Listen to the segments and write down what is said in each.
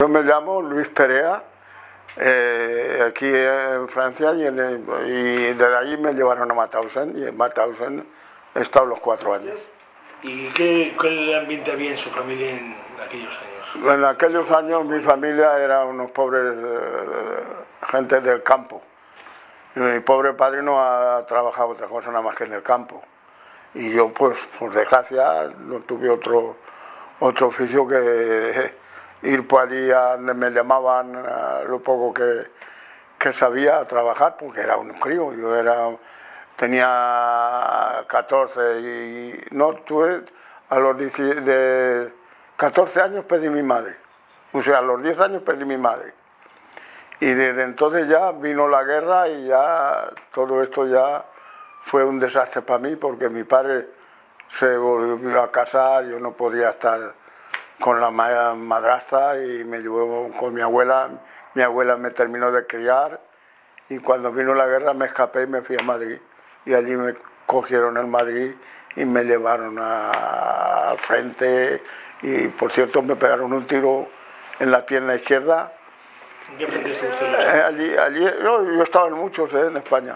Yo me llamo Luis Perea, aquí en Francia, y desde allí me llevaron a Mauthausen, y en Mauthausen he estado los 4 años. ¿Y qué ambiente había en su familia en aquellos años? En aquellos años mi familia era unos pobres gente del campo. Y mi pobre padre no ha trabajado otra cosa nada más que en el campo. Y yo, pues, por desgracia, no tuve otro oficio que ir por allí a donde me llamaban lo poco que sabía a trabajar, porque era un crío. Tenía 14 y no tuve, a los 14 años perdí mi madre. O sea, a los 10 años perdí mi madre. Y desde entonces ya vino la guerra y ya todo esto ya fue un desastre para mí, porque mi padre se volvió a casar, yo no podía estar con la madrastra y me llevó con mi abuela. Mi abuela me terminó de criar y cuando vino la guerra me escapé y me fui a Madrid. Y allí me cogieron en Madrid y me llevaron al frente y, por cierto, me pegaron un tiro en la pierna izquierda. ¿En qué frente estuvo usted? Allí yo estaba en muchos, en España.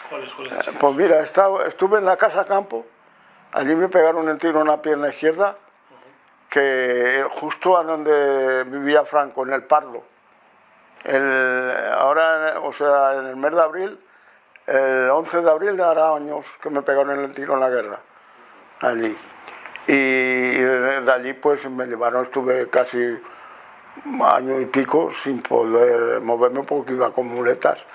¿Cuáles? Pues mira, estuve en la Casa Campo, allí me pegaron el tiro en la pierna izquierda, que justo a donde vivía Franco, en el Pardo. Ahora, o sea, en el mes de abril, el 11 de abril hará años que me pegaron el tiro en la guerra, allí. Y de allí pues me llevaron, estuve casi año y pico sin poder moverme porque iba con muletas.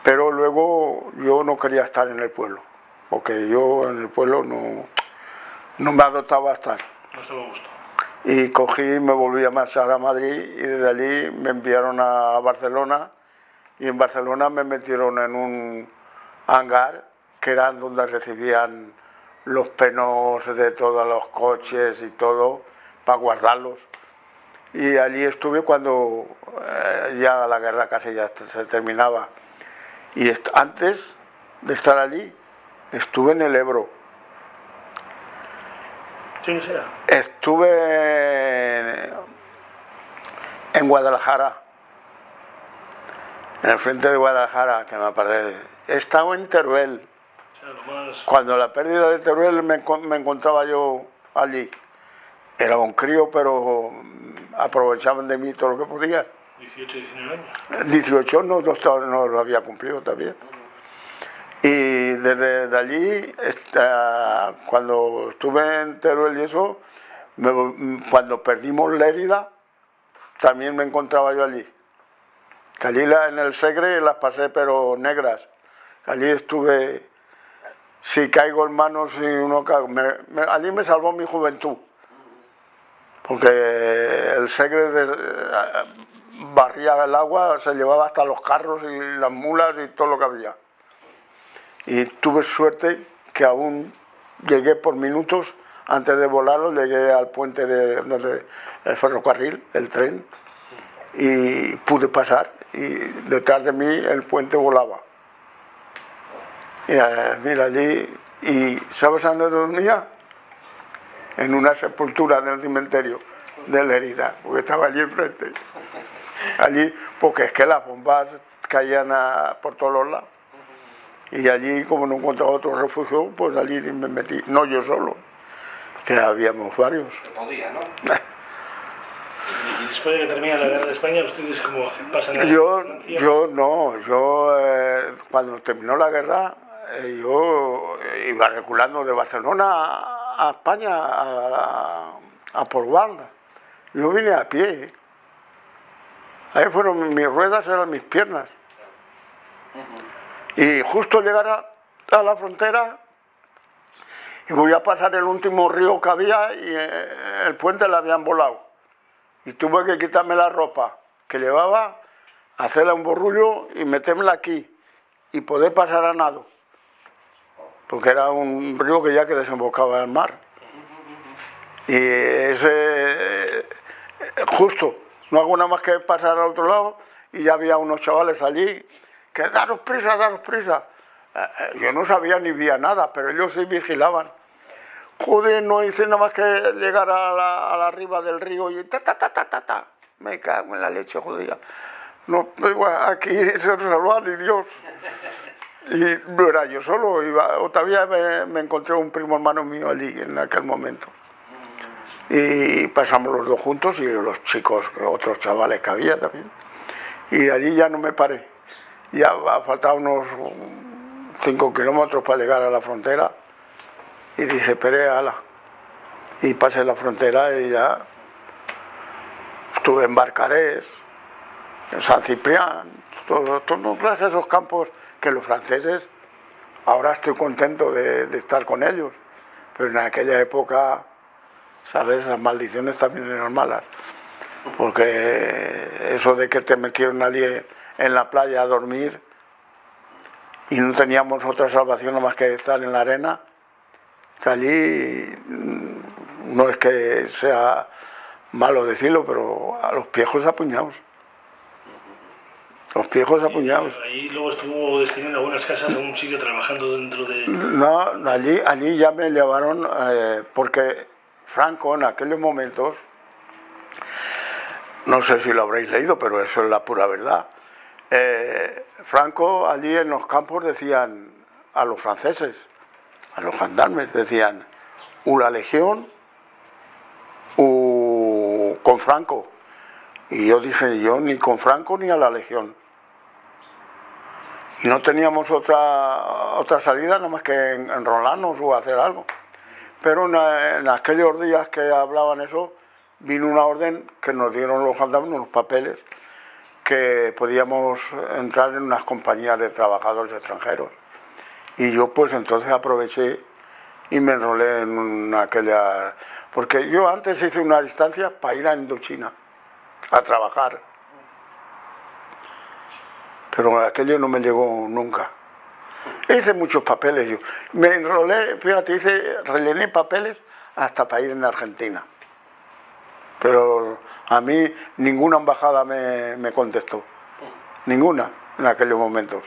Pero luego yo no quería estar en el pueblo, porque yo en el pueblo no me adoptaba a estar. No estaba a gusto. Y cogí, me volví a marchar a Madrid y desde allí me enviaron a Barcelona, y en Barcelona me metieron en un hangar que era donde recibían los penos de todos los coches y todo para guardarlos. Y allí estuve cuando ya la guerra casi ya se terminaba. Y antes de estar allí estuve en el Ebro. ¿Quién sea? Estuve en Guadalajara, en el frente de Guadalajara, que me aparté. He estado en Teruel. O sea, lo más... Cuando la pérdida de Teruel me encontraba yo allí. Era un crío, pero aprovechaban de mí todo lo que podía. 18, 19 años. 18 no lo había cumplido todavía. Y desde allí, cuando estuve en Teruel y eso, cuando perdimos Lérida, también me encontraba yo allí. Que allí en el Segre las pasé, pero negras. Allí estuve, si caigo en manos, si uno cae, allí me salvó mi juventud. Porque el Segre barría el agua, se llevaba hasta los carros y las mulas y todo lo que había. Y tuve suerte que aún llegué por minutos, antes de volarlo, llegué al puente del ferrocarril, el tren, y pude pasar, y detrás de mí el puente volaba. Y mira, allí, y ¿sabes dónde dormía? En una sepultura del cementerio de Lérida, porque estaba allí enfrente. Allí, porque es que las bombas caían por todos los lados. Y allí, como no encontraba otro refugio, pues allí me metí. No yo solo, que habíamos varios. Se podía, ¿no? Y después de que termina la guerra de España, ¿ustedes cómo pasan a la Francia? Yo cuando terminó la guerra, yo iba reculando de Barcelona a España, a Portugal. Yo vine a pie. Ahí fueron mis ruedas, eran mis piernas. Y justo llegar a la frontera, y voy a pasar el último río que había, y el puente lo habían volado. Y tuve que quitarme la ropa que llevaba, hacerle un borrullo y metérmela aquí, y poder pasar a nado. Porque era un río que ya que desembocaba al mar. Y justo, no hago nada más que pasar al otro lado, y ya había unos chavales allí, que daros prisa, daros prisa. Yo no sabía ni veía nada, pero ellos sí vigilaban. Joder, no hice nada más que llegar a la riba del río y ta. me cago en la leche judía. No, aquí se nos salva ni Dios. Y no era yo solo, todavía me encontré un primo hermano mío allí en aquel momento. Y pasamos los dos juntos y los chicos, otros chavales que había también. Y allí ya no me paré. Ya faltaba unos 5 kilómetros para llegar a la frontera. Y dije, esperé, ala. Y pasé la frontera y ya estuve en Barcarés, en San Ciprián, todos esos campos que los franceses, ahora estoy contento de estar con ellos, pero en aquella época, ¿sabes? Las maldiciones también eran malas, porque eso de que te metieron allí en la playa a dormir y no teníamos otra salvación más que estar en la arena, que allí no es que sea malo decirlo, pero a los piejos apuñados. Los piejos apuñados. Ahí luego estuvo destinando algunas casas a un sitio trabajando dentro de... No, allí ya me llevaron, porque Franco en aquellos momentos, no sé si lo habréis leído, pero eso es la pura verdad. Franco allí en los campos decían a los franceses, a los gendarmes, decían, la legión con Franco. Y yo dije, yo ni con Franco ni a la legión. Y no teníamos otra salida nada más que enrolarnos o hacer algo. Pero en aquellos días que hablaban eso, vino una orden que nos dieron los gendarmes, unos papeles, que podíamos entrar en unas compañías de trabajadores extranjeros. Y yo pues entonces aproveché y me enrolé en aquella... Porque yo antes hice una distancia para ir a Indochina a trabajar. Pero aquello no me llegó nunca. Hice muchos papeles yo. Me enrolé, fíjate, rellené papeles hasta para ir en Argentina. Pero a mí ninguna embajada me contestó. Ninguna en aquellos momentos.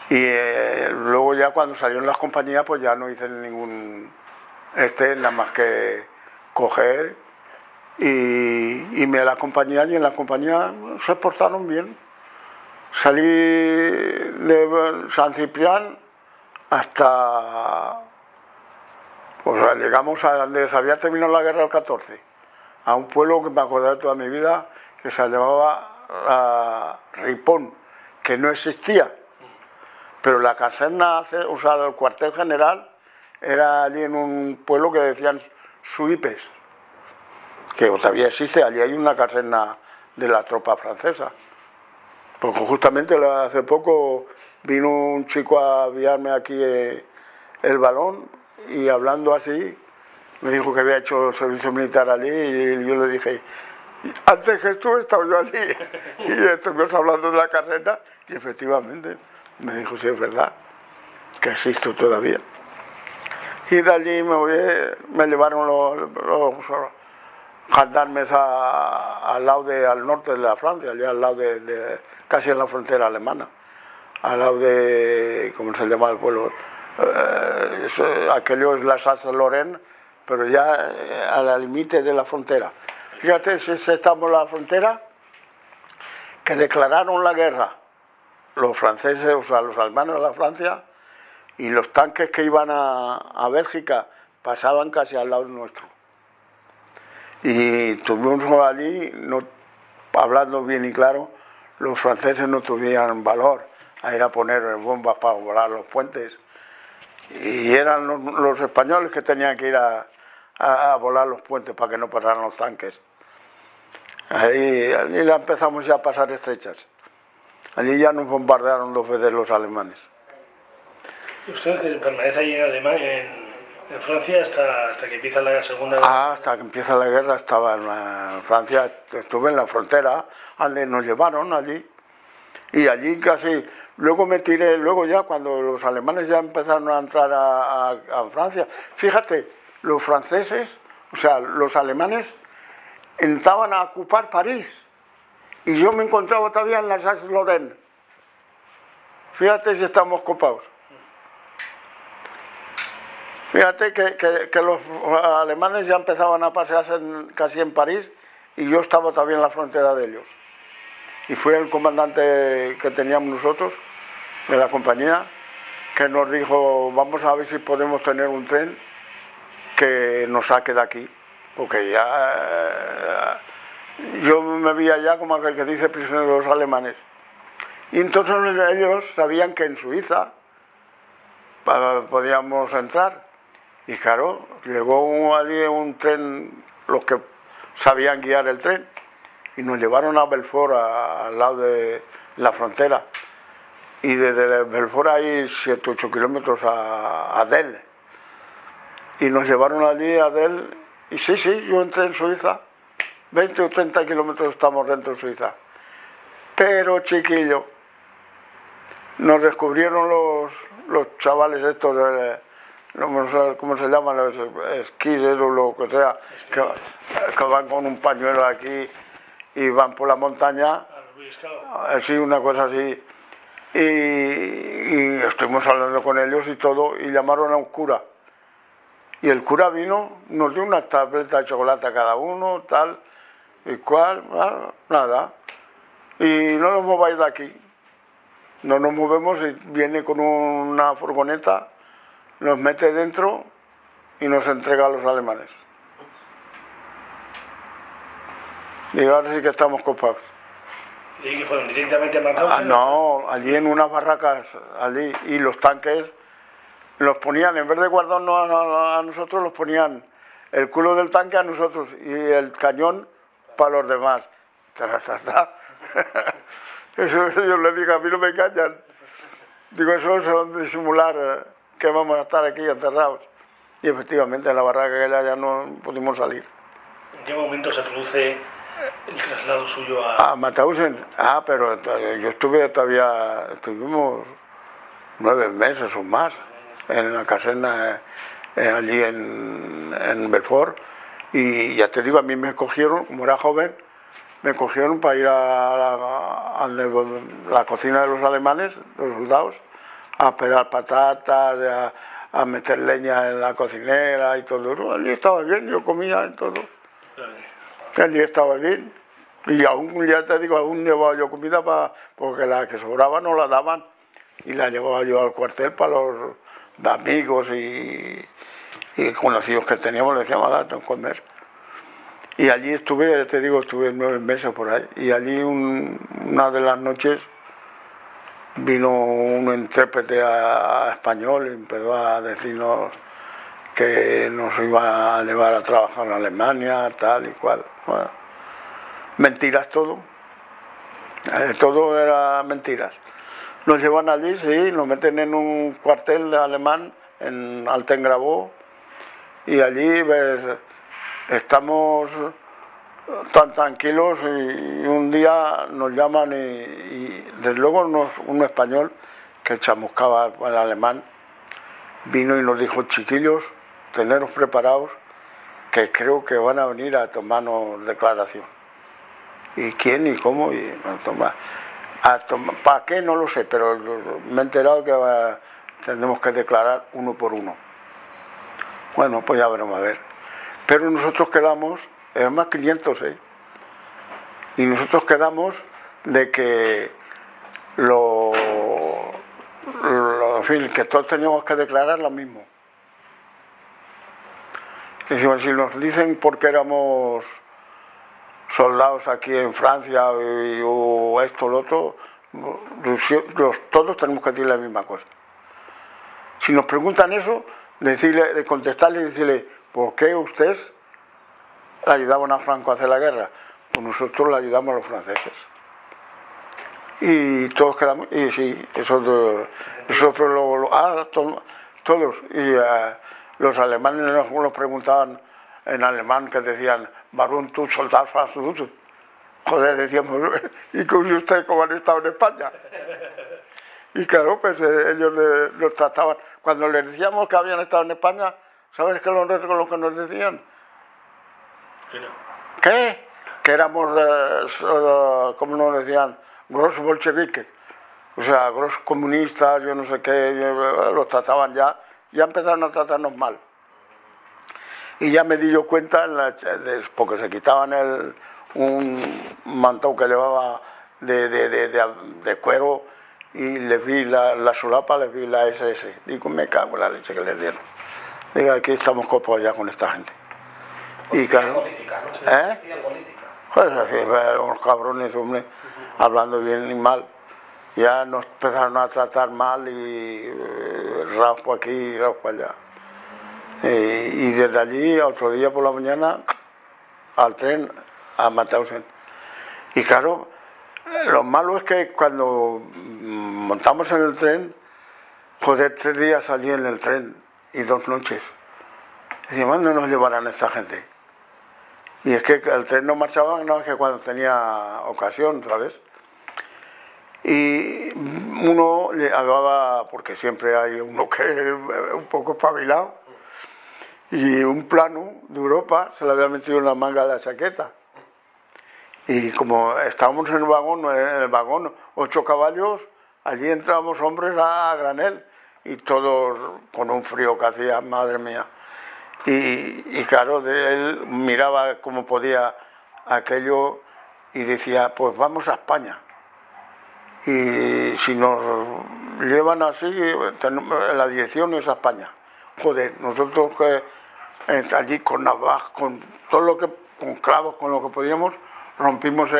Y luego ya cuando salieron las compañías pues ya no hice ningún nada más que coger y me la compañía, y en la compañía se portaron bien. Salí de San Ciprián hasta, pues llegamos a donde se había terminado la guerra del 14, a un pueblo que me acordaré toda mi vida, que se llamaba Ripón, que no existía, pero la caserna, o sea, el cuartel general, era allí en un pueblo que decían Suipes, que todavía existe, allí hay una caserna de la tropa francesa. Porque justamente hace poco vino un chico a aviarme aquí el balón y hablando así, me dijo que había hecho servicio militar allí y yo le dije, antes que estuve estaba yo allí. Y estuvimos hablando de la caserna y efectivamente me dijo, sí, es verdad, que existo todavía. Y de allí me llevaron los gendarmes al norte de la Francia, allá al lado casi en la frontera alemana, al lado de, ¿cómo se llama el pueblo? Aquello es la Saxe-Lorraine, pero ya al límite de la frontera. Fíjate, si estamos en la frontera, que declararon la guerra los franceses, o sea, los alemanes de la Francia, y los tanques que iban a Bélgica pasaban casi al lado nuestro. Y tuvimos allí, hablando bien y claro, los franceses no tuvieron valor a ir a poner bombas para volar los puentes. Y eran los españoles que tenían que ir a volar los puentes para que no pasaran los tanques. Allí la empezamos ya a pasar estrechas. Allí ya nos bombardearon 2 veces los alemanes. ¿Usted permanece allí en Alemania, en Francia, hasta que empieza la Segunda Guerra? Hasta que empieza la guerra estaba en Francia, estuve en la frontera, donde nos llevaron allí. Y allí casi, luego me tiré, luego ya cuando los alemanes ya empezaron a entrar a Francia, fíjate, los franceses, o sea, los alemanes entraban a ocupar París. Y yo me encontraba todavía en la Saxe-Lorraine. Fíjate si estamos copados. Fíjate que los alemanes ya empezaban a pasearse casi en París y yo estaba todavía en la frontera de ellos. Y fue el comandante que teníamos nosotros, de la compañía, que nos dijo, vamos a ver si podemos tener un tren que nos saque de aquí, porque ya yo me veía ya como aquel que dice prisioneros de los alemanes. Y entonces ellos sabían que en Suiza podíamos entrar. Y claro, llegó allí un tren, los que sabían guiar el tren, y nos llevaron a Belfort, al lado de la frontera. Y desde Belfort hay 7 o 8 kilómetros a Adel. Y nos llevaron allí a Adel, y sí, yo entré en Suiza. 20 o 30 kilómetros estamos dentro de Suiza. Pero, chiquillo, nos descubrieron los chavales estos, no sé cómo se llaman, los esquíes o lo que sea, que van con un pañuelo aquí y van por la montaña, así, una cosa así. Y estuvimos hablando con ellos y todo, y llamaron a un cura. Y el cura vino, nos dio una tableta de chocolate a cada uno, tal y cual, nada. Y no nos mováis de aquí. No nos movemos y viene con una furgoneta, nos mete dentro y nos entrega a los alemanes. Y ahora sí que estamos copados. ¿Y que fueron directamente a Mauthausen? No, allí en unas barracas, allí, y los tanques los ponían, en vez de guardarnos a nosotros, los ponían el culo del tanque a nosotros y el cañón para los demás. Eso yo les digo, a mí no me engañan. Digo, eso es disimular que vamos a estar aquí encerrados. Y efectivamente en la barraca que ya no pudimos salir. ¿En qué momento se produce el traslado suyo a Mauthausen? Pero yo estuvimos 9 meses o más en la caserna allí en Belfort, y ya te digo, a mí me cogieron, como era joven, me cogieron para ir a la cocina de los alemanes, los soldados, a pegar patatas, a meter leña en la cocinera y todo eso. Allí estaba bien, yo comía y todo. Allí estaba bien. Y aún, ya te digo, aún llevaba yo comida porque la que sobraba no la daban. Y la llevaba yo al cuartel para los amigos y conocidos que teníamos, le decíamos, tengo que comer. Y allí estuve, te digo, estuve 9 meses por ahí. Y allí una de las noches vino un intérprete español y empezó a decirnos que nos iba a llevar a trabajar en Alemania, tal y cual. Bueno, mentiras todo. Todo era mentiras. Nos llevan allí, sí, nos meten en un cuartel alemán en Altengrabó, y allí estamos tan tranquilos, y un día nos llaman y desde luego un español que chamuscaba el alemán vino y nos dijo, chiquillos, teneros preparados que creo que van a venir a tomarnos declaración. ¿Y quién y cómo? ¿Para qué? No lo sé, pero me he enterado que tendremos que declarar uno por uno. Bueno, pues ya veremos a ver. Pero nosotros quedamos, es más 500, y nosotros quedamos de que en fin, que todos teníamos que declarar lo mismo. Decimos, si nos dicen porque éramos soldados aquí en Francia o esto o lo otro, todos tenemos que decir la misma cosa. Si nos preguntan eso, contestarle y decirle, ¿por qué ustedes ayudaban a Franco a hacer la guerra? Pues nosotros le ayudamos a los franceses. Y todos quedamos, y sí, eso fue todos. Y los alemanes nos preguntaban en alemán, que decían, Warum tú soltar Franzose? Joder, decíamos, ¿y con usted cómo han estado en España? Y claro, pues ellos los trataban. Cuando les decíamos que habían estado en España, ¿sabes qué es lo que nos decían? ¿Qué? Que éramos, ¿cómo nos decían? Gros bolcheviques, o sea, gros comunistas, yo no sé qué, los trataban ya empezaron a tratarnos mal. Y ya me di yo cuenta, porque se quitaban un mantón que llevaba de cuero, y les vi la solapa, les vi la SS. Digo, me cago en la leche que les dieron. Digo, aquí estamos copos ya con esta gente. Y claro, política, ¿no? Política. Pues así, los cabrones, hombre, hablando bien y mal. Ya nos empezaron a tratar mal y raspo aquí y raspo allá. Y desde allí, otro día por la mañana, al tren a Mauthausen. Y claro, lo malo es que cuando montamos en el tren, joder, 3 días allí en el tren y 2 noches. Decíamos, ¿dónde nos llevarán esta gente? Y es que el tren no marchaba, no, es que cuando tenía ocasión, ¿sabes? Y uno le hablaba, porque siempre hay uno que es un poco espabilado, y un plano de Europa se le había metido en la manga de la chaqueta. Y como estábamos en el vagón 8 caballos, allí entrábamos hombres a granel, y todos con un frío que hacía, madre mía. Y claro, él miraba como podía aquello y decía, pues vamos a España. Y si nos llevan así, la dirección es a España. Joder, nosotros que allí con navajas, con todo lo que, con clavos, con lo que podíamos, rompimos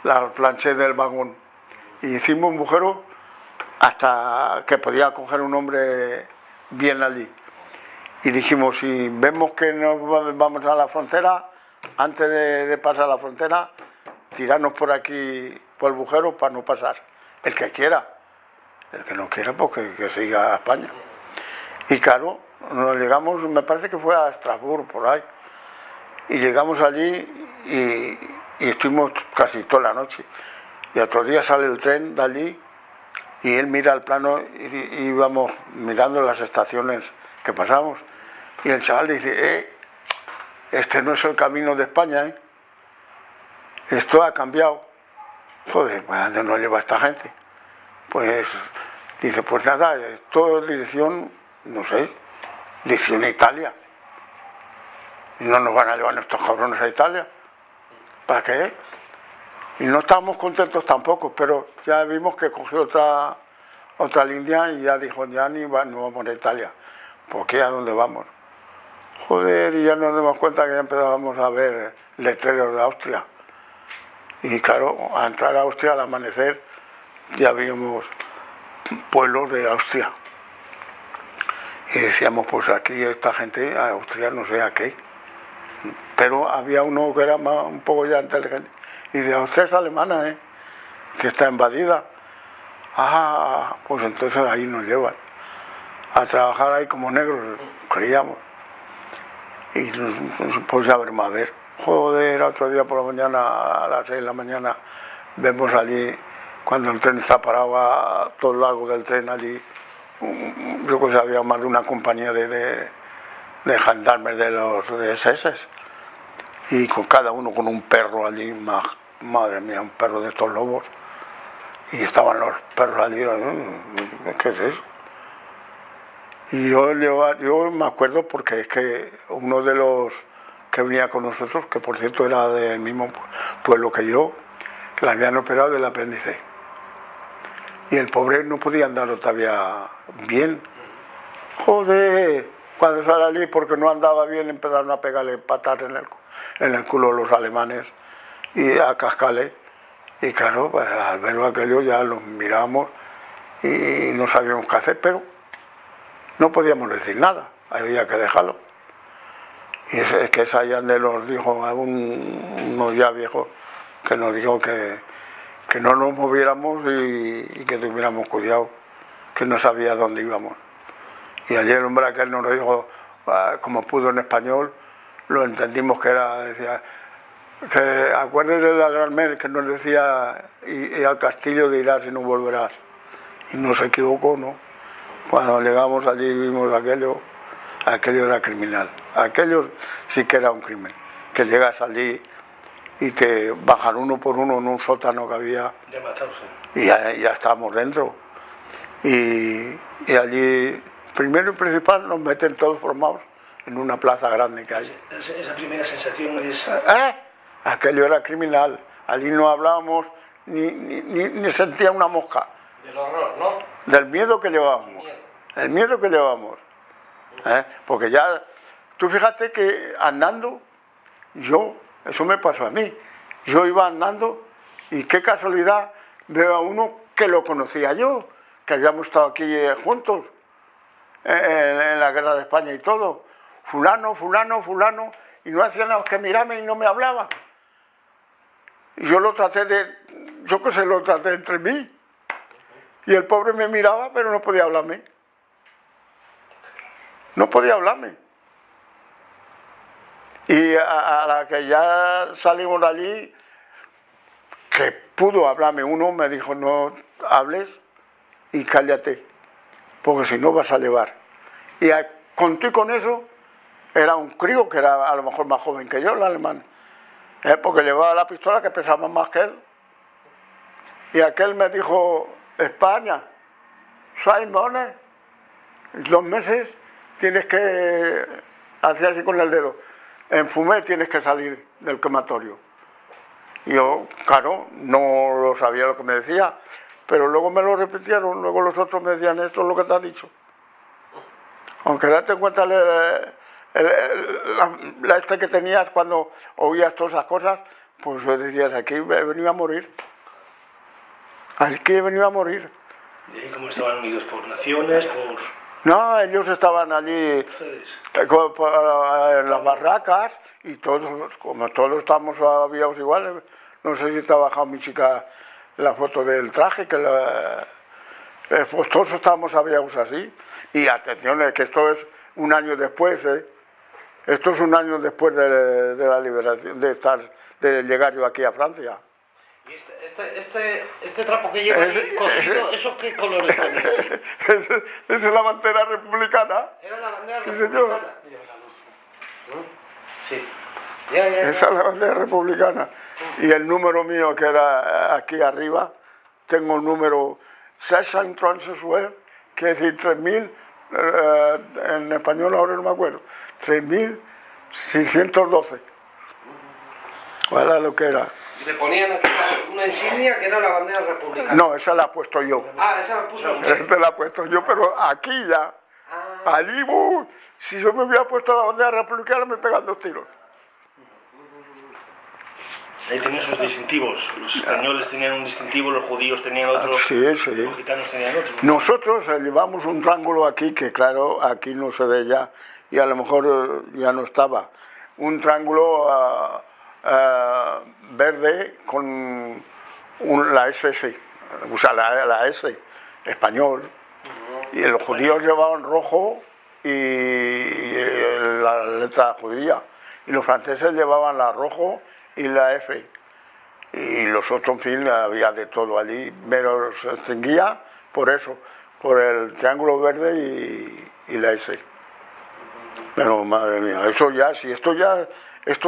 la planché del vagón y hicimos un agujero hasta que podía coger un hombre bien allí. Y dijimos, si vemos que nos vamos a la frontera, antes de pasar la frontera, tirarnos por aquí, por el agujero, para no pasar. El que quiera. El que no quiera, pues que siga a España. Y claro, nos llegamos, me parece que fue a Estrasburgo, por ahí. Y llegamos allí y estuvimos casi toda la noche. Y otro día sale el tren de allí y él mira el plano y íbamos mirando las estaciones que pasamos. Y el chaval dice, este no es el camino de España, ¿eh? Esto ha cambiado. Joder, ¿a dónde nos lleva esta gente? Pues dice, pues nada, esto es dirección, no sé, dirección a Italia. Y no nos van a llevar estos cabrones a Italia. ¿Para qué? Y no estábamos contentos tampoco, pero ya vimos que cogió otra línea y ya dijo, ya no vamos a Italia. ¿Por qué? ¿A dónde vamos? Joder, y ya nos dimos cuenta que ya empezábamos a ver letreros de Austria. Y claro, a entrar a Austria al amanecer ya vimos pueblos de Austria. Y decíamos, pues aquí esta gente, a Austria no sé a qué. Pero había uno que era un poco ya inteligente. Y de Austria es alemana, que está invadida. Ah, pues entonces ahí nos llevan. A trabajar ahí como negros, creíamos. Y pues ya veremos a ver. Joder, otro día por la mañana, a las 6 de la mañana, vemos allí, cuando el tren está parado a todo el largo del tren allí, yo creo que había más de una compañía de gendarmes de los SS, y con cada uno con un perro allí, madre mía, un perro de estos lobos, y estaban los perros allí, ¿qué es eso? Y yo me acuerdo porque es que uno de los que venía con nosotros, que por cierto era del mismo pueblo que yo, que le habían operado del apéndice. Y el pobre no podía andar todavía bien. Joder, cuando sale allí porque no andaba bien empezaron a pegarle patas en el culo los alemanes y a cascarle. Y claro, pues, al verlo aquello ya los miramos y no sabíamos qué hacer, pero no podíamos decir nada, había que dejarlo. Y es que esa ya nos dijo a uno ya viejo, que nos dijo que no nos moviéramos y que tuviéramos cuidado, que no sabía dónde íbamos. Y ayer el hombre aquel nos lo dijo, como pudo en español, lo entendimos que era, decía, que acuérdese de la gran mer que nos decía, y al castillo de irás y no volverás. Y no se equivocó, ¿no? Cuando llegamos allí y vimos aquello era criminal. Aquello sí que era un crimen. Que llegas allí y te bajan uno por uno en un sótano que había. De Mauthausen. Y ya estábamos dentro. Y allí, primero y principal, nos meten todos formados en una plaza grande que hay. Esa primera sensación es... Aquello era criminal. Allí no hablábamos ni sentía una mosca. Del horror, ¿no? Del miedo que llevábamos. El miedo que llevábamos. Porque ya, tú fíjate que andando, eso me pasó a mí. Yo iba andando y qué casualidad veo a uno que lo conocía yo, que habíamos estado aquí juntos en la guerra de España y todo. Fulano, fulano, fulano, y no hacía nada que mirarme y no me hablaba. Y yo lo traté lo traté entre mí. Y el pobre me miraba, pero no podía hablarme. No podía hablarme. Y a la que ya salimos de allí, que pudo hablarme uno, me dijo, no hables y cállate, porque si no vas a llevar. Y conté con eso, era un crío que era a lo mejor más joven que yo, el alemán, porque llevaba la pistola que pesaba más que él. Y aquel me dijo, España, 6 meses, 2 meses, tienes que hacer así con el dedo. En fumé tienes que salir del crematorio. Yo, claro, no lo sabía lo que me decía, pero luego me lo repitieron, luego los otros me decían, esto es lo que te ha dicho. Aunque date cuenta la que tenías cuando oías todas esas cosas, pues decías, aquí he venido a morir. Aquí he venido a morir. ¿Y cómo estaban unidos? ¿Por naciones? ¿Por...? No, ellos estaban allí en las barracas y todos, como todos estamos aviados iguales. No sé si te ha bajado mi chica la foto del traje, que pues todos estábamos aviados así. Y atención, que esto es un año después, Esto es un año después de la liberación, de llegar yo aquí a Francia. ¿Y este trapo que lleva ahí cosido, eso qué colores tenía? Esa es la bandera republicana. ¿Era la bandera Sí, republicana? señor. Sí. Ya. Esa es la bandera republicana. Y el número mío, que era aquí arriba, tengo el número 633, que es decir 3.000, en español ahora no me acuerdo, 3.612. ¿Cuál lo que era? Y le ponían aquí una insignia que era la bandera republicana. No, esa la he puesto yo. Ah, esa la puso usted. Esta la he puesto yo, pero aquí ya. Allí, si yo me hubiera puesto la bandera republicana, me pegan 2 tiros. Ahí tenían sus distintivos. Los españoles tenían un distintivo, los judíos tenían otro, Sí. los gitanos tenían otro. Nosotros llevamos un triángulo aquí, que claro, aquí no se ve ya, y a lo mejor ya no estaba. Un triángulo verde con la SS, o sea, la S, español. Y los judíos llevaban rojo y la letra judía. Y los franceses llevaban la rojo y la F. Y los otros, en fin, había de todo allí. Pero se extinguía por eso, por el triángulo verde y la S. Pero madre mía, eso ya, si esto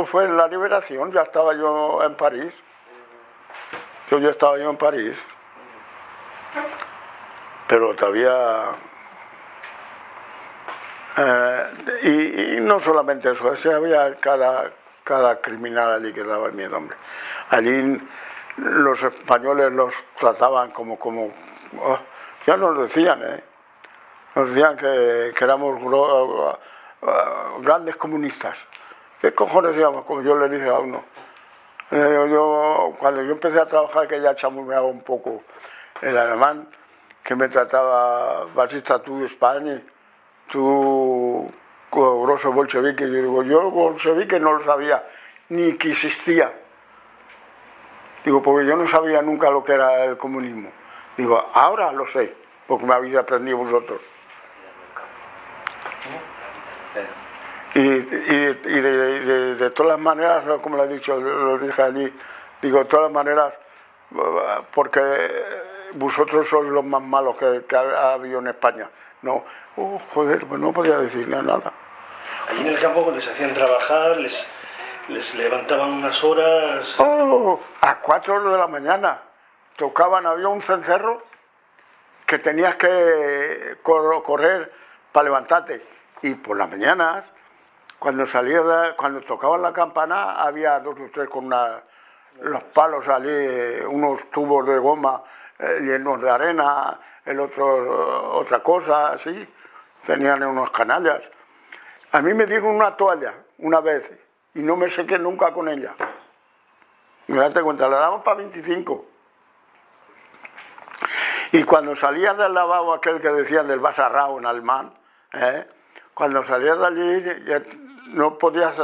fue en la liberación, ya estaba yo en París. Yo ya estaba yo en París. Pero todavía... y no solamente eso, había cada criminal allí que daba miedo, hombre. Allí los españoles los trataban como ya nos decían, nos decían que éramos grandes comunistas. ¿Qué cojones íbamos? Como yo le dije a uno. Cuando yo empecé a trabajar, que ya chamumeaba un poco el alemán, que me trataba, basista tú de España, tú grosso bolchevique. Yo digo, yo bolchevique no lo sabía, ni que existía. Digo, porque yo no sabía nunca lo que era el comunismo. Digo, ahora lo sé, porque me habéis aprendido vosotros. Y de todas las maneras, como lo he dicho, lo dije allí, digo, de todas las maneras, porque vosotros sois los más malos que ha habido en España. No, joder, pues no podía decirle nada. Allí en el campo les hacían trabajar, les levantaban unas horas... A 4 de la mañana tocaban, había un cencerro que tenías que correr para levantarte. Y por las mañanas cuando tocaban la campana había 2 o 3 con los palos allí, unos tubos de goma llenos de arena, el otro otra cosa, así. Tenían unos canallas. A mí me dieron una toalla una vez y no me sequé nunca con ella. Me das cuenta, la daban para 25. Y cuando salías del lavabo, aquel que decían del basarrao en alemán, cuando salías de allí ya no podías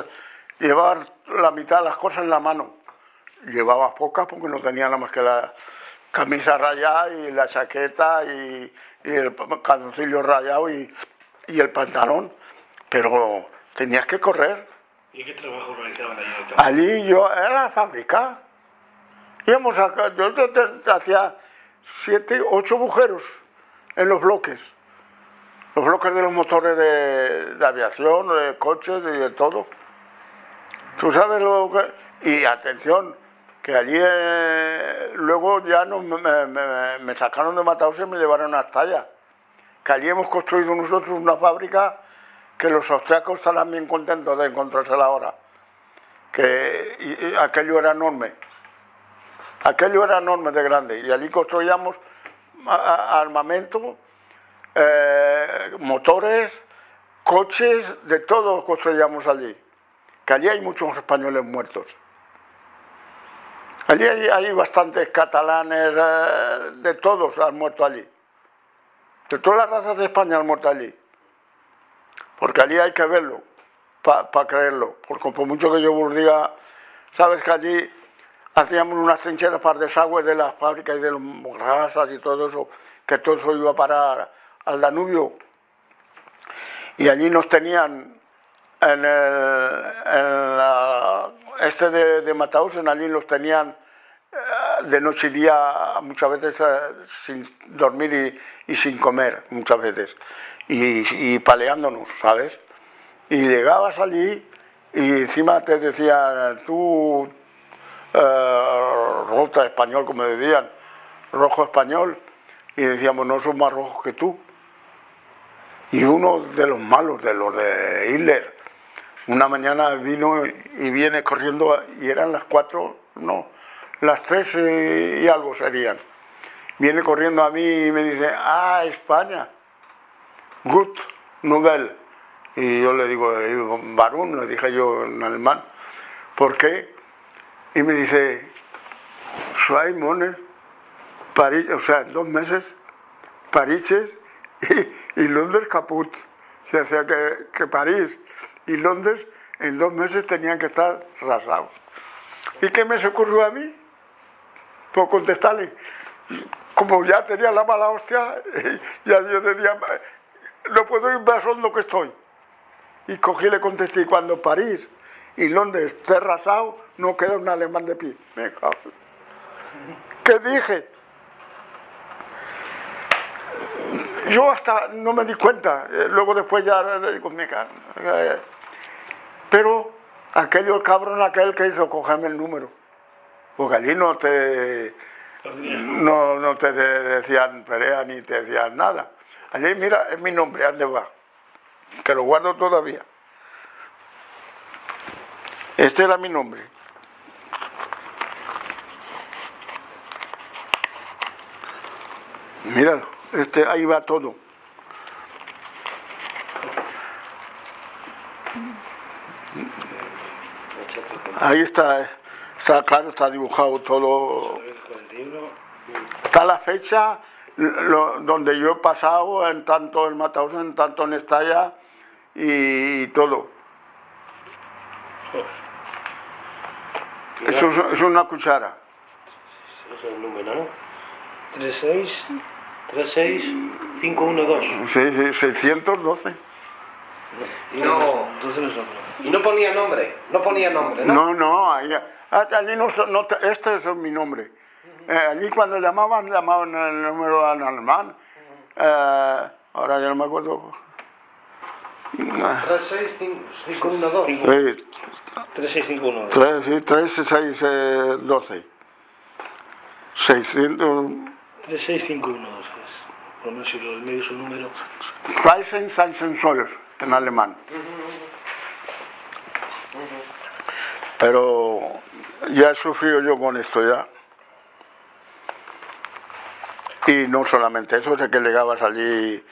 llevar la mitad de las cosas en la mano. Llevabas pocas porque no tenía nada más que la camisa rayada y la chaqueta y el calzoncillo rayado y el pantalón, pero tenías que correr. ¿Y qué trabajo realizaban allí en el campo? Allí yo era la fábrica. Íbamos acá, yo hacía 7, 8 agujeros en los bloques de los motores de aviación, de coches y de todo. Tú sabes lo que... Y atención, que allí luego ya me sacaron de Mataos y me llevaron a Estalla. Que allí hemos construido nosotros una fábrica que los austriacos estarán bien contentos de encontrársela ahora. Que aquello era enorme. Aquello era enorme de grande. Y allí construíamos armamento, motores, coches, de todo construíamos allí. Que allí hay muchos españoles muertos. Allí hay bastantes catalanes, de todos han muerto allí. De todas las razas de España han muerto allí. Porque allí hay que verlo, para creerlo. Porque por mucho que yo os diga, sabes que allí hacíamos unas trincheras para el desagüe de las fábricas y de las grasas y todo eso, que todo eso iba a parar al Danubio. Y allí nos tenían de Mauthausen, allí los tenían de noche y día, muchas veces sin dormir y sin comer, muchas veces, y paleándonos, ¿sabes? Y llegabas allí y encima te decían, tú, rota español, como decían, rojo español, y decíamos, no somos más rojos que tú. Y uno de los malos, de los de Hitler, una mañana vino y viene corriendo, y eran las 4, no, las 3 y algo serían. Viene corriendo a mí y me dice, España, gut, Nobel. Y yo le digo, Barón, le dije yo en alemán, ¿por qué? Y me dice, 2 Monate, París, o sea, 2 meses, París y Londres caput. O sea, que París y Londres en 2 meses tenían que estar rasados. ¿Y qué me se ocurrió a mí? Por contestarle, como ya tenía la mala hostia, ya yo decía, no puedo ir más hondo que estoy. Y cogí y le contesté, y cuando París y Londres esté rasado, no queda un alemán de pie. Me cago. ¿Qué dije? Yo hasta no me di cuenta, luego después ya le digo, me cago. Pero aquello, el cabrón aquel que hizo cogerme el número, porque allí no te decían Perea ni te decían nada. Allí, mira, es mi nombre, ¿dónde va? Que lo guardo todavía. Este era mi nombre. Míralo, ahí va todo. Ahí está claro, está dibujado todo. Está la fecha donde yo he pasado, en tanto en Mauthausen, tanto en Estalla y todo. Eso es una cuchara. Ese es el número, ¿no? 36512. Sí, 612. No, entonces no. Y no ponía nombre, ¿no? No, allí no, este es mi nombre. Allí cuando llamaban el número en alemán. Ahora ya no me acuerdo. 36512. Sí. 3651. 3612. 600. 36512. Por lo menos si lo medio es un número. Reisen Soller en alemán. Pero ya he sufrido yo con esto ya. Y no solamente eso, sé que llegabas allí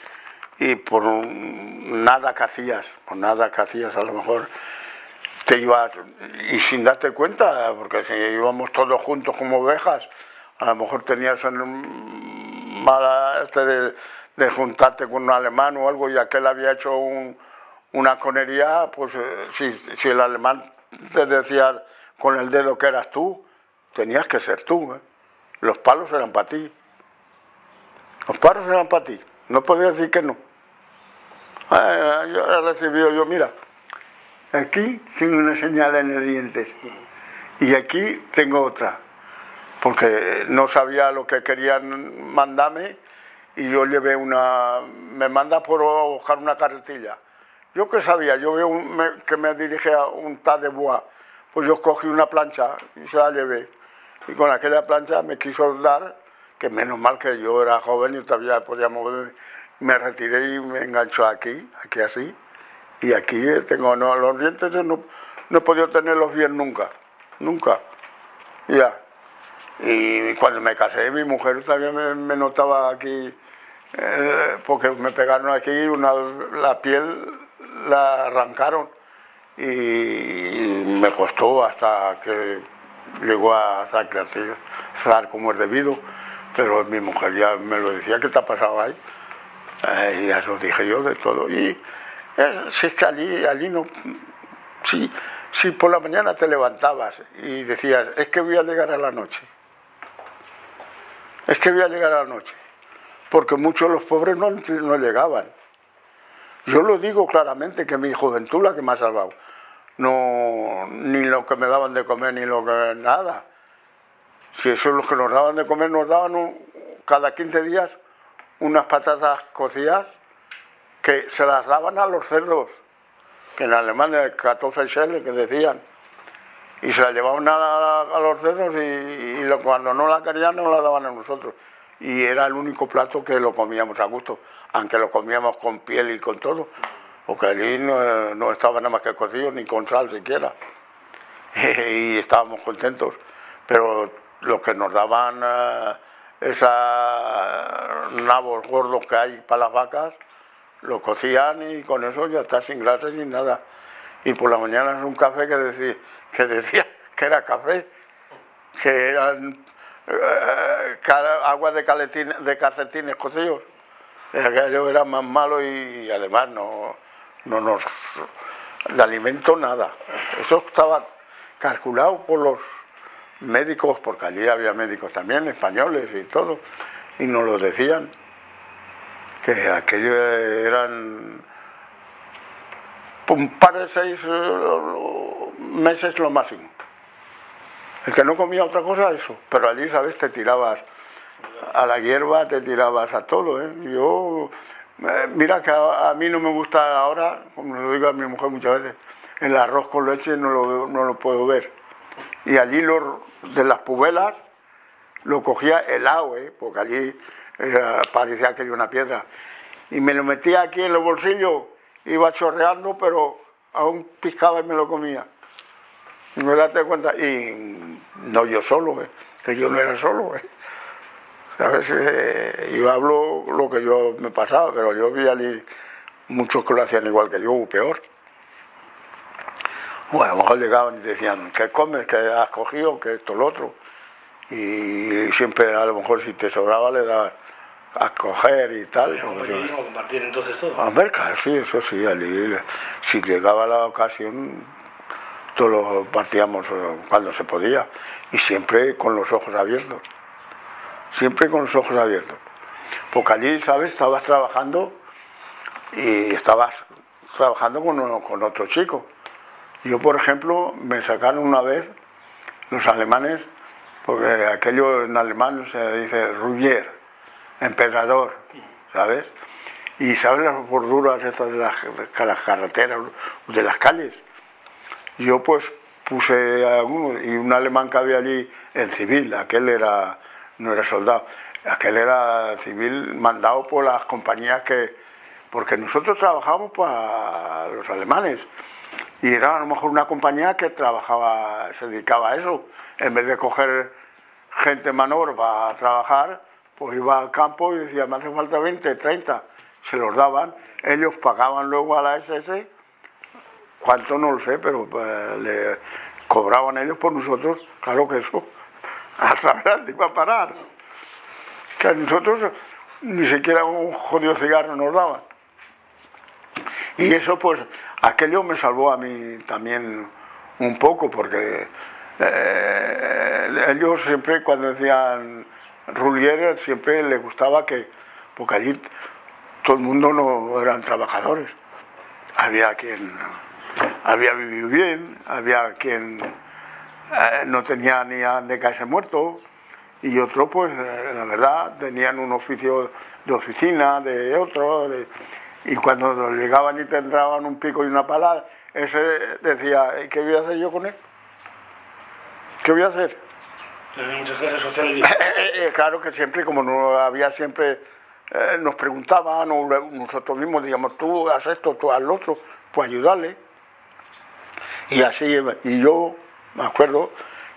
y por nada que hacías, a lo mejor te ibas y sin darte cuenta, porque si íbamos todos juntos como ovejas, a lo mejor tenías mala de juntarte con un alemán o algo y aquel había hecho una conería, pues si el alemán te decía con el dedo que eras tú, tenías que ser tú, ¿eh? Los palos eran para ti. Los palos eran para ti, no podías decir que no. Yo he recibido, mira, aquí tengo una señal en los dientes y aquí tengo otra, porque no sabía lo que querían mandarme y yo llevé me manda por buscar una carretilla. Yo qué sabía, yo veo que me dirige a un tas de bois, pues yo cogí una plancha y se la llevé y con aquella plancha me quiso dar, que menos mal que yo era joven y todavía podía moverme, me retiré y me enganchó aquí así, y aquí tengo los dientes, no he podido tenerlos bien nunca, ya. Y cuando me casé, mi mujer también me notaba aquí, porque me pegaron aquí, la piel la arrancaron, y me costó hasta que llegó a cicatrizar como es debido. Pero mi mujer ya me lo decía, ¿qué te ha pasado ahí? Y ya lo dije yo de todo. Y si es que allí no... Si por la mañana te levantabas y decías, es que voy a llegar a la noche. Porque muchos de los pobres no llegaban. Yo lo digo claramente, que mi juventud la que me ha salvado. No, ni lo que me daban de comer, ni lo que... nada. Si eso es lo que nos daban de comer, nos daban cada 15 días unas patatas cocidas que se las daban a los cerdos, que en alemán es Kartoffelschelle, que decían, y se las llevaban a los cerdos y cuando no la querían no la daban a nosotros. Y era el único plato que lo comíamos a gusto, aunque lo comíamos con piel y con todo, porque allí no estaba nada más que cocido, ni con sal siquiera, y estábamos contentos, pero lo que nos daban esos nabos gordos que hay para las vacas, lo cocían y con eso ya está, sin grasa, sin nada. Y por la mañana es un café que decía que era café, que eran agua de calcetines cocidos. Aquello era más malo y además no nos... de alimento nada. Eso estaba calculado por los médicos, porque allí había médicos también, españoles y todo, y nos lo decían, que aquello eran un par de 6 meses lo máximo. El que no comía otra cosa, eso, pero allí, ¿sabes?, te tirabas a la hierba, te tirabas a todo, ¿eh? Yo, mira que a mí no me gusta ahora, como lo digo a mi mujer muchas veces, el arroz con leche no lo puedo ver. Y allí de las pubelas lo cogía helado, porque allí parecía aquello una piedra. Y me lo metía aquí en los bolsillos, iba chorreando, pero aún piscaba y me lo comía. Y me date cuenta, y no yo solo, que yo no era solo. ¿Sabes? Yo hablo lo que yo me pasaba, pero yo vi allí muchos que lo hacían igual que yo, o peor. Bueno, a lo mejor llegaban y decían, ¿qué comes? ¿Qué has cogido? ¿Qué esto, lo otro? Y siempre, a lo mejor, si te sobraba, le dabas a coger y tal. ¿Era compañerismo, compartir entonces todo? A ver, claro, sí, eso sí. Allí, si llegaba la ocasión, todos lo partíamos cuando se podía. Y siempre con los ojos abiertos. Porque allí, ¿sabes? Estabas trabajando y estabas trabajando con otro chico. Yo, por ejemplo, me sacaron una vez los alemanes, porque aquello en alemán se dice Ruggier, empedrador, ¿sabes? Y ¿sabes las borduras estas de las carreteras, de las calles? Yo pues puse algunos, y un alemán que había allí en civil, aquel no era soldado, aquel era civil mandado por las compañías porque nosotros trabajamos para los alemanes, Y era a lo mejor una compañía que trabajaba, se dedicaba a eso. En vez de coger gente menor para trabajar, pues iba al campo y decía, me hace falta 20, 30. Se los daban, ellos pagaban luego a la SS, cuánto no lo sé, pero le cobraban ellos por nosotros. Claro que eso, hasta verdad iba a parar. Que a nosotros ni siquiera un jodido cigarro nos daban. Y eso pues, aquello me salvó a mí también un poco, porque ellos siempre cuando decían Rullier, siempre les gustaba porque allí todo el mundo no eran trabajadores. Había quien había vivido bien, había quien no tenía ni a dónde caerse muerto, y otros pues la verdad tenían un oficio de oficina, de otro, y cuando llegaban y te entraban un pico y una pala, ese decía, ¿qué voy a hacer yo con él? ¿Qué voy a hacer? Hay muchas clases sociales. Claro que siempre, como no había siempre, nos preguntaban, o nosotros mismos decíamos, tú haz esto, tú haz lo otro, pues ayudarle. Y así, y yo me acuerdo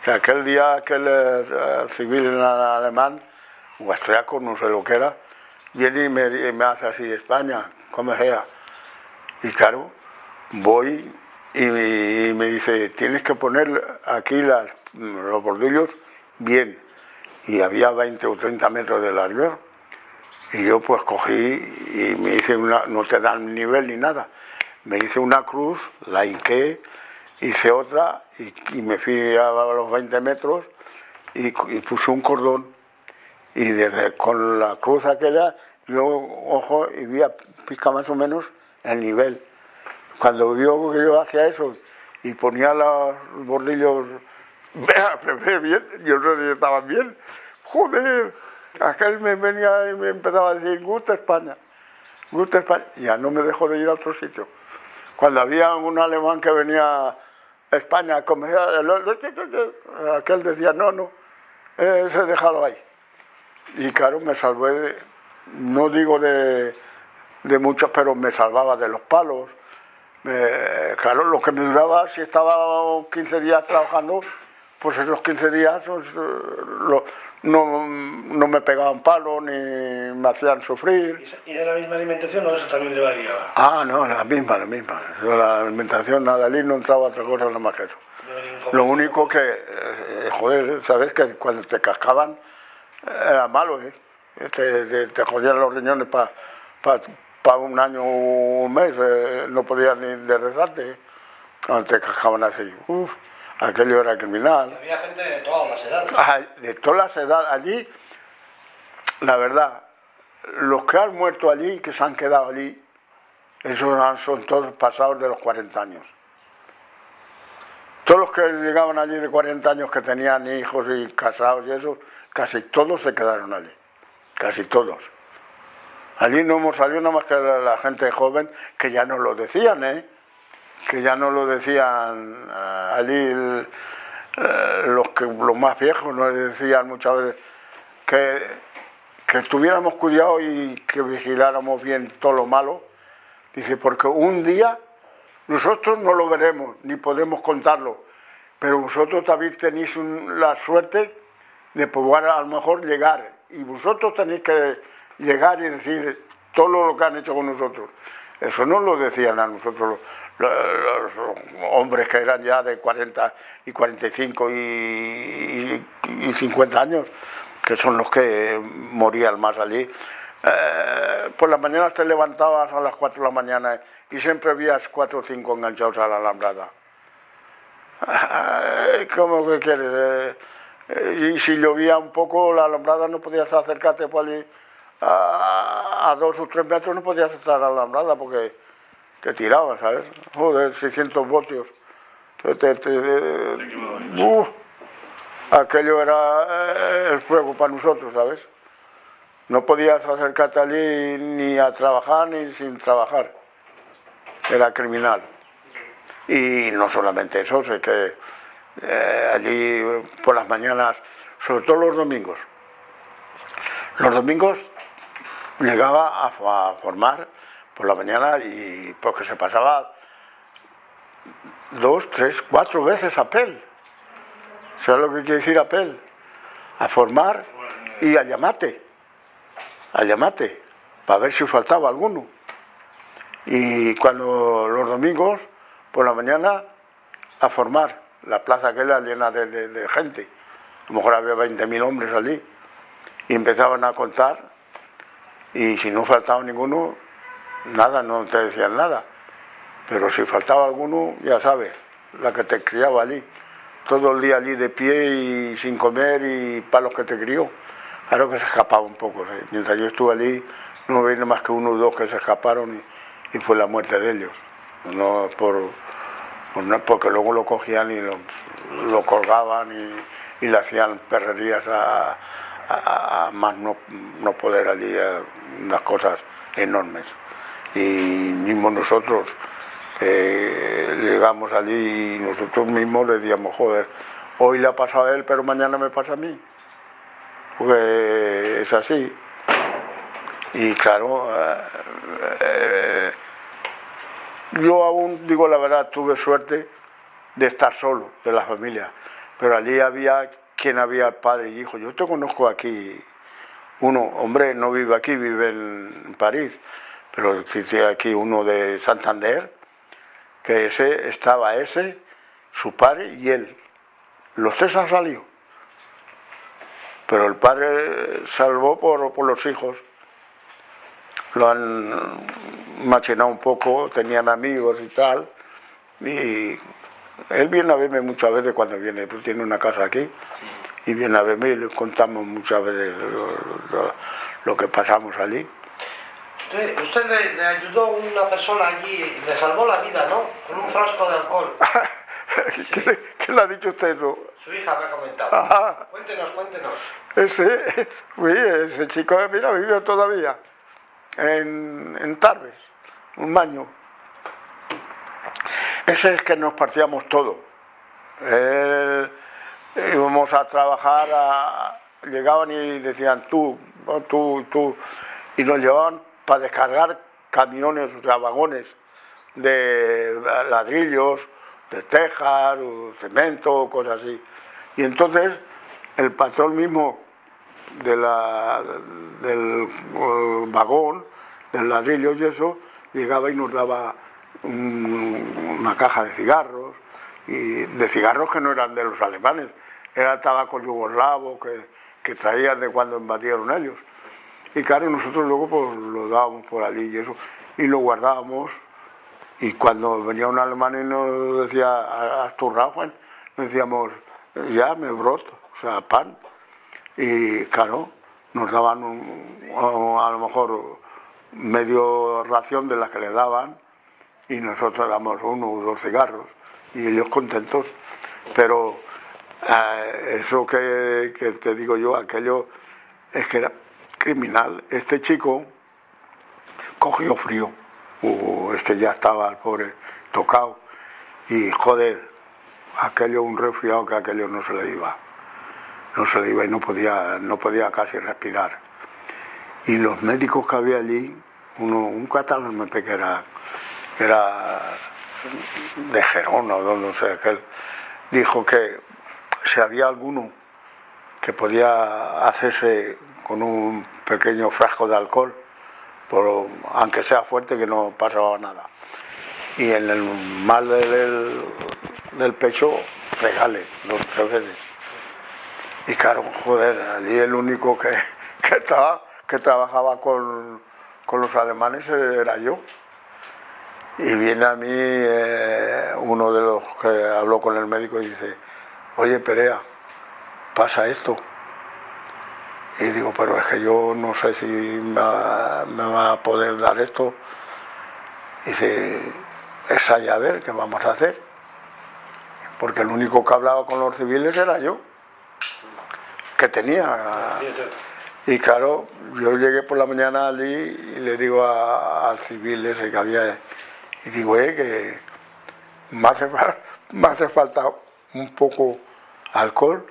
que aquel día, aquel civil en alemán, o austriaco, no sé lo que era, viene y me hace así, España, ¿cómo sea? Y claro, voy y me dice, tienes que poner aquí los bordillos bien. Y había 20 o 30 metros de largo. Y yo pues cogí y me hice no te dan nivel ni nada. Me hice una cruz, la hinqué, hice otra y me fui a los 20 metros y puse un cordón. Y con la cruz aquella, yo, ojo, y vi a pizca más o menos el nivel. Cuando vio que yo hacía eso y ponía los bordillos bien, yo no sé si estaban bien. Joder, aquel me venía y me empezaba a decir, gusta España, gusta España. Ya no me dejó de ir a otro sitio. Cuando había un alemán que venía a España, aquel decía, no, ese déjalo ahí. Y claro, me salvé, no digo de muchos, pero me salvaba de los palos. Claro, lo que me duraba, si estaba 15 días trabajando, pues esos 15 días no me pegaban palos ni me hacían sufrir. ¿Y era la misma alimentación o eso también le variaba? Ah, no, la misma. Yo la alimentación, nada, allí no entraba otra cosa nada más que eso. Lo único que, joder, sabes que cuando te cascaban era malo, ¿eh? Te jodían los riñones para un año o un mes, no podías ni enderezarte cuando te cascaban así. Aquello era criminal. Y había gente de todas las edades. De todas las edades. Allí, la verdad, los que han muerto allí, que se han quedado allí, esos son todos pasados de los 40 años. Todos los que llegaban allí de 40 años, que tenían hijos y casados y eso, casi todos se quedaron allí. Casi todos. Allí no hemos salido nada más que la gente joven, que ya nos lo decían, que ya nos lo decían allí los más viejos, nos decían muchas veces que tuviéramos cuidado y que vigiláramos bien todo lo malo. Dice, porque un día nosotros no lo veremos, ni podemos contarlo, pero vosotros también tenéis la suerte de poder a lo mejor llegar, y vosotros tenéis que llegar y decir todo lo que han hecho con nosotros. Eso no lo decían a nosotros los hombres que eran ya de 40 y 45 y 50 años, que son los que morían más allí. Por las mañanas te levantabas a las 4 de la mañana y siempre habías 4 o 5 enganchados a la alambrada. ¿Cómo que quieres? Y si llovía un poco, la alambrada no podías acercarte por allí a 2 o 3 metros, no podías estar a la alambrada porque te tiraban, ¿sabes? Joder, 600 voltios. Aquello era el fuego para nosotros, ¿sabes? No podías acercarte allí ni a trabajar ni sin trabajar. Era criminal. Y no solamente eso, sé que allí por las mañanas, sobre todo los domingos. Los domingos llegaba a formar por la mañana y porque se pasaba 2, 3, 4 veces a PEL. ¿Sabes lo que quiere decir a PEL? A formar y a llamate, para ver si faltaba alguno. Y cuando los domingos, por la mañana, a formar, la plaza aquella llena de gente, a lo mejor había 20.000 hombres allí, y empezaban a contar, y si no faltaba ninguno, nada, no te decían nada, pero si faltaba alguno, ya sabes, la que te criaba allí, todo el día allí de pie y sin comer y para los que te crió. Claro que se escapaba un poco, ¿sí? Mientras yo estuve allí no vino más que 1 o 2 que se escaparon y fue la muerte de ellos, no porque luego lo cogían y lo colgaban y le hacían perrerías a más no poder allí, unas cosas enormes. Y mismo nosotros llegamos allí y nosotros mismos le decíamos, joder, hoy le ha pasado a él pero mañana me pasa a mí, porque es así. Y claro, yo aún, digo la verdad, tuve suerte de estar solo, de la familia, pero allí había quien había padre y hijo. Yo te conozco aquí, uno, hombre, no vive aquí, vive en París, pero existe aquí uno de Santander, que estaba su padre y él. Los 3 han salido, pero el padre salvó por los hijos. Lo han machinado un poco, tenían amigos y tal, y él viene a verme muchas veces cuando viene, pues tiene una casa aquí, y viene a verme y le contamos muchas veces lo que pasamos allí. Usted le ayudó a una persona allí y le salvó la vida, ¿no? Con un frasco de alcohol. Sí. ¿Qué le ha dicho usted eso? Su hija me ha comentado. Ajá. Cuéntenos. Ese chico, mira, vive todavía en Tarbes, un baño. Ese es que nos partíamos todo. Íbamos a trabajar, llegaban y decían tú, y nos llevaban para descargar camiones, o sea, vagones de ladrillos, de tejas, o cemento, cosas así. Y entonces el patrón mismo del vagón, del ladrillo y eso, llegaba y nos daba una caja de cigarros, y de cigarros que no eran de los alemanes, era tabaco yugoslavo que traían de cuando invadieron ellos. Y claro, nosotros luego pues lo dábamos por allí y eso, y lo guardábamos, y cuando venía un alemán y nos decía, ¿haz tu Rafael? Nos decíamos, ya me broto, o sea, pan. Y claro, nos daban a lo mejor medio ración de la que le daban, y nosotros damos 1 o 2 cigarros, y ellos contentos. Pero eso que te digo yo, aquello es que era criminal. Este chico cogió frío, es que ya estaba el pobre tocado, y joder, aquello un resfriado que aquello no se le iba y no podía casi respirar. Y los médicos que había allí, un catalán me parece que era de Gerona o no sé, aquel, dijo que si había alguno que podía hacerse con un pequeño frasco de alcohol, aunque sea fuerte, que no pasaba nada. Y en el mal del pecho, regale 2 o 3 veces. Y claro, joder, allí el único que trabajaba con los alemanes era yo. Y viene a mí uno de los que habló con el médico y dice, oye Perea, pasa esto. Y digo, pero es que yo no sé si me va a poder dar esto. Y dice, ensaya a ver qué vamos a hacer. Porque el único que hablaba con los civiles era yo, que tenía. Y claro, yo llegué por la mañana allí y le digo al civil ese que había, y digo, que me hace falta un poco alcohol,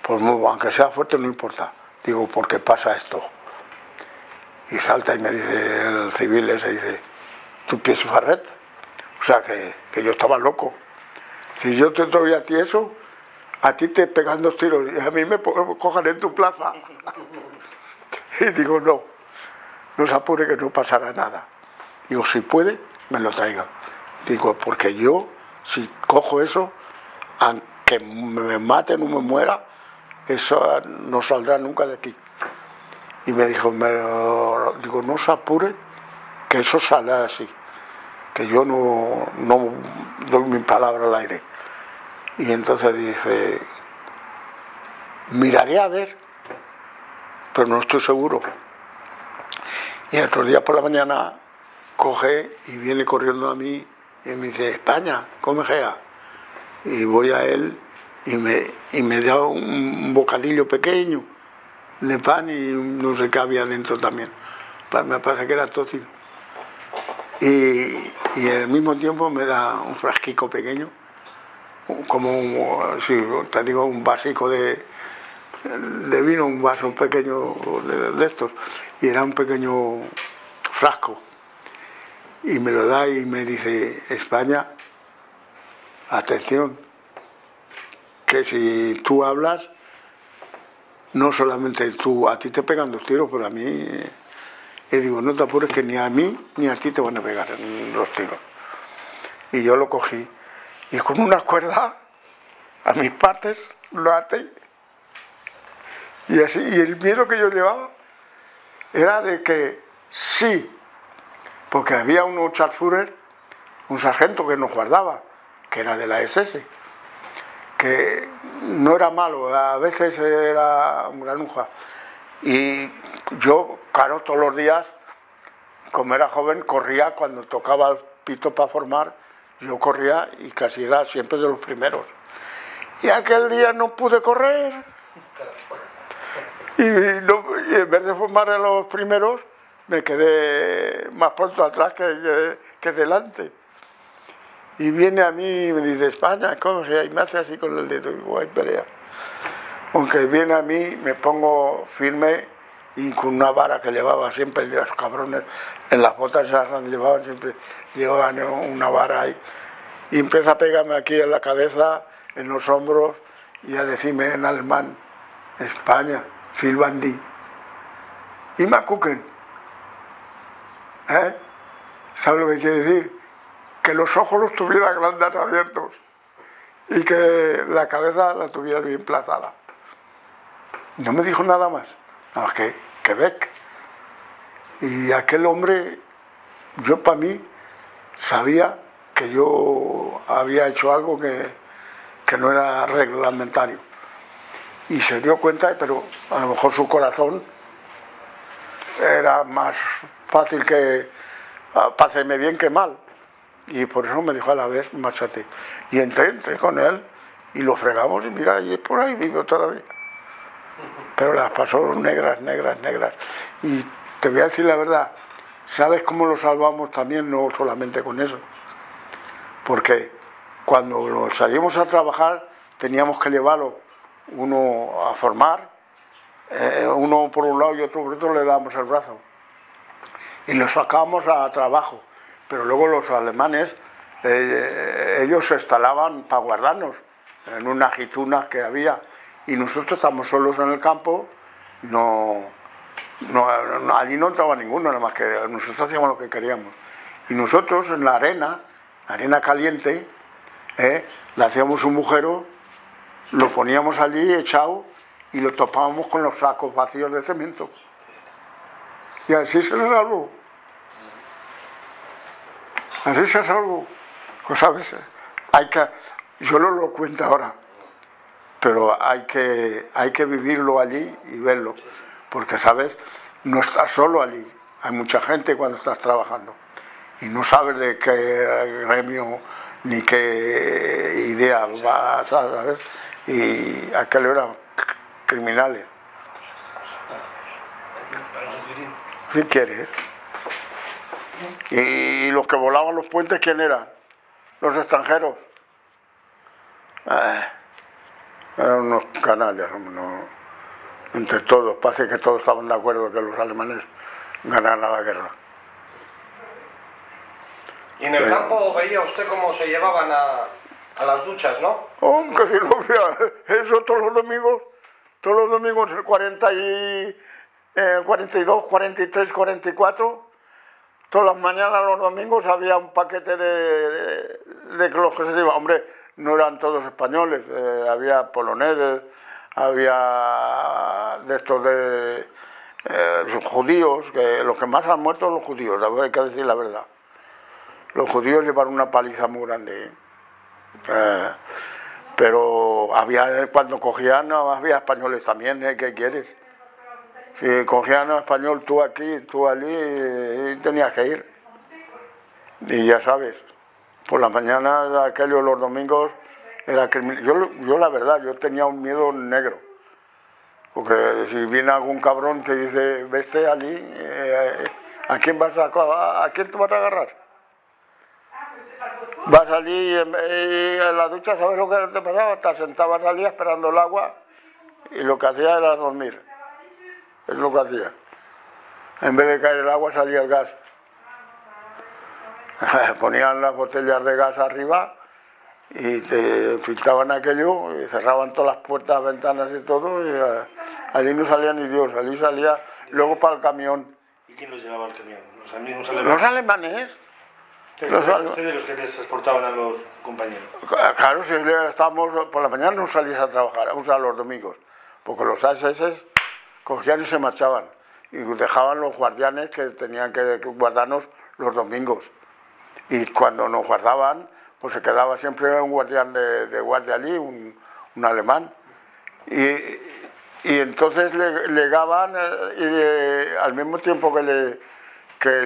pues aunque sea fuerte no importa. Digo, ¿por qué pasa esto? Y salta y me dice el civil ese, dice, ¿tú piensas Farret? O sea, que yo estaba loco. Si yo te doy a ti eso, a ti te pegan 2 tiros y a mí me cojan en tu plaza. Y digo, no se apure que no pasará nada. Digo, si puede, me lo traiga. Digo, porque yo, si cojo eso, aunque me maten o me muera, eso no saldrá nunca de aquí. Y me dijo, digo, no se apure, que eso sale así, que yo no doy mi palabra al aire. Y entonces dice, miraré a ver, pero no estoy seguro. Y el otro día por la mañana coge y viene corriendo a mí y me dice, España, come gea. Y voy a él y me da un bocadillo pequeño de pan y no sé qué había dentro también. Me parece que era tocino. Y al mismo tiempo me da un frasquico pequeño, como, sí, te digo, un vasico de vino, un vaso pequeño de estos, y era un pequeño frasco. Y me lo da y me dice, España, atención, que si tú hablas, no solamente a ti te pegan 2 tiros, pero a mí, y digo, no te apures que ni a mí ni a ti te van a pegar los tiros. Y yo lo cogí y con una cuerda a mis partes lo até. Y así, y el miedo que yo llevaba era de que sí, porque había un Scharführer, un sargento que nos guardaba, que era de la SS, que no era malo, a veces era un granuja. Y yo, claro, todos los días, como era joven, corría cuando tocaba el pito para formar, yo corría y casi era siempre de los primeros. Y aquel día no pude correr. Y en vez de formar a los primeros, me quedé más pronto atrás que delante. Y viene a mí y me dice, España, ¿cómo se llama? Y me hace así con el dedo. Y digo, ay, pelea. Aunque viene a mí, me pongo firme y con una vara que llevaba siempre, los cabrones, en las botas esas llevaban una vara ahí. Y empieza a pegarme aquí en la cabeza, en los hombros, y a decirme en alemán, España, viel Bandi. Y me acuquen. ¿Sabes lo que quiere decir? Que los ojos los tuviera grandes abiertos y que la cabeza la tuviera bien plazada. No me dijo nada más, nada más que Quebec. Y aquel hombre, yo para mí, sabía que yo había hecho algo que no era reglamentario. Y se dio cuenta, pero a lo mejor su corazón era más fácil que para hacerme bien que mal. Y por eso me dijo, a la vez, márchate. Y entré con él y lo fregamos y mira, y por ahí vivo todavía. Pero las pasó negras. Y te voy a decir la verdad, ¿sabes cómo lo salvamos también? No solamente con eso. Porque cuando salimos a trabajar teníamos que llevarlo uno a formar, uno por un lado y otro por otro, le dábamos el brazo. Y lo sacábamos a trabajo. Pero luego los alemanes, ellos se instalaban para guardarnos en unas jitunas que había, y nosotros estábamos solos en el campo, allí no entraba ninguno, nada más que nosotros hacíamos lo que queríamos. Y nosotros en la arena caliente, le hacíamos un agujero, lo poníamos allí echado y lo topábamos con los sacos vacíos de cemento. Y así se nos salvó. Así se salvó. Pues, ¿sabes? Yo no lo cuento ahora, pero hay que vivirlo allí y verlo. Porque, ¿sabes? No estás solo allí. Hay mucha gente cuando estás trabajando. Y no sabes de qué gremio ni qué idea va, ¿sabes? Y aquello eran criminales. Si quieres. Y los que volaban los puentes, ¿quién eran? Los extranjeros. Eran unos canallas, entre todos. Parece que todos estaban de acuerdo que los alemanes ganaran la guerra. Y en el campo veía usted cómo se llevaban a las duchas, ¿no? Aunque si lo veía, eso todos los domingos el 42, 43, 44, todas las mañanas los domingos había un paquete de los que se llevaban. Hombre, no eran todos españoles, había poloneses, había de estos de judíos, que los que más han muerto son los judíos, hay que decir la verdad. Los judíos llevan una paliza muy grande. Pero cuando cogían había españoles también, ¿qué quieres? Si cogían a español tú aquí, tú allí, y tenías que ir. Y ya sabes, por la mañana, aquellos los domingos, era criminal. Yo la verdad, yo tenía un miedo negro. Porque si viene algún cabrón que dice, vete allí, ¿a quién te vas a agarrar? Vas allí y en la ducha, ¿sabes lo que te pasaba? Te sentabas allí esperando el agua y lo que hacía era dormir. Es lo que hacía. En vez de caer el agua salía el gas. Ponían las botellas de gas arriba y te filtraban aquello y cerraban todas las puertas, ventanas y todo y allí no salía ni Dios, allí salía luego para el camión. ¿Y quién los llevaba al camión? Los alemanes. ¿Ustedes los que les transportaban a los compañeros? Claro, si estábamos por la mañana no salías a trabajar, o sea, los domingos, porque los SS cogían y se marchaban y dejaban los guardianes que tenían que guardarnos los domingos. Y cuando nos guardaban, pues se quedaba siempre un guardián de guardia allí, un alemán. Y entonces llegaban, y al mismo tiempo que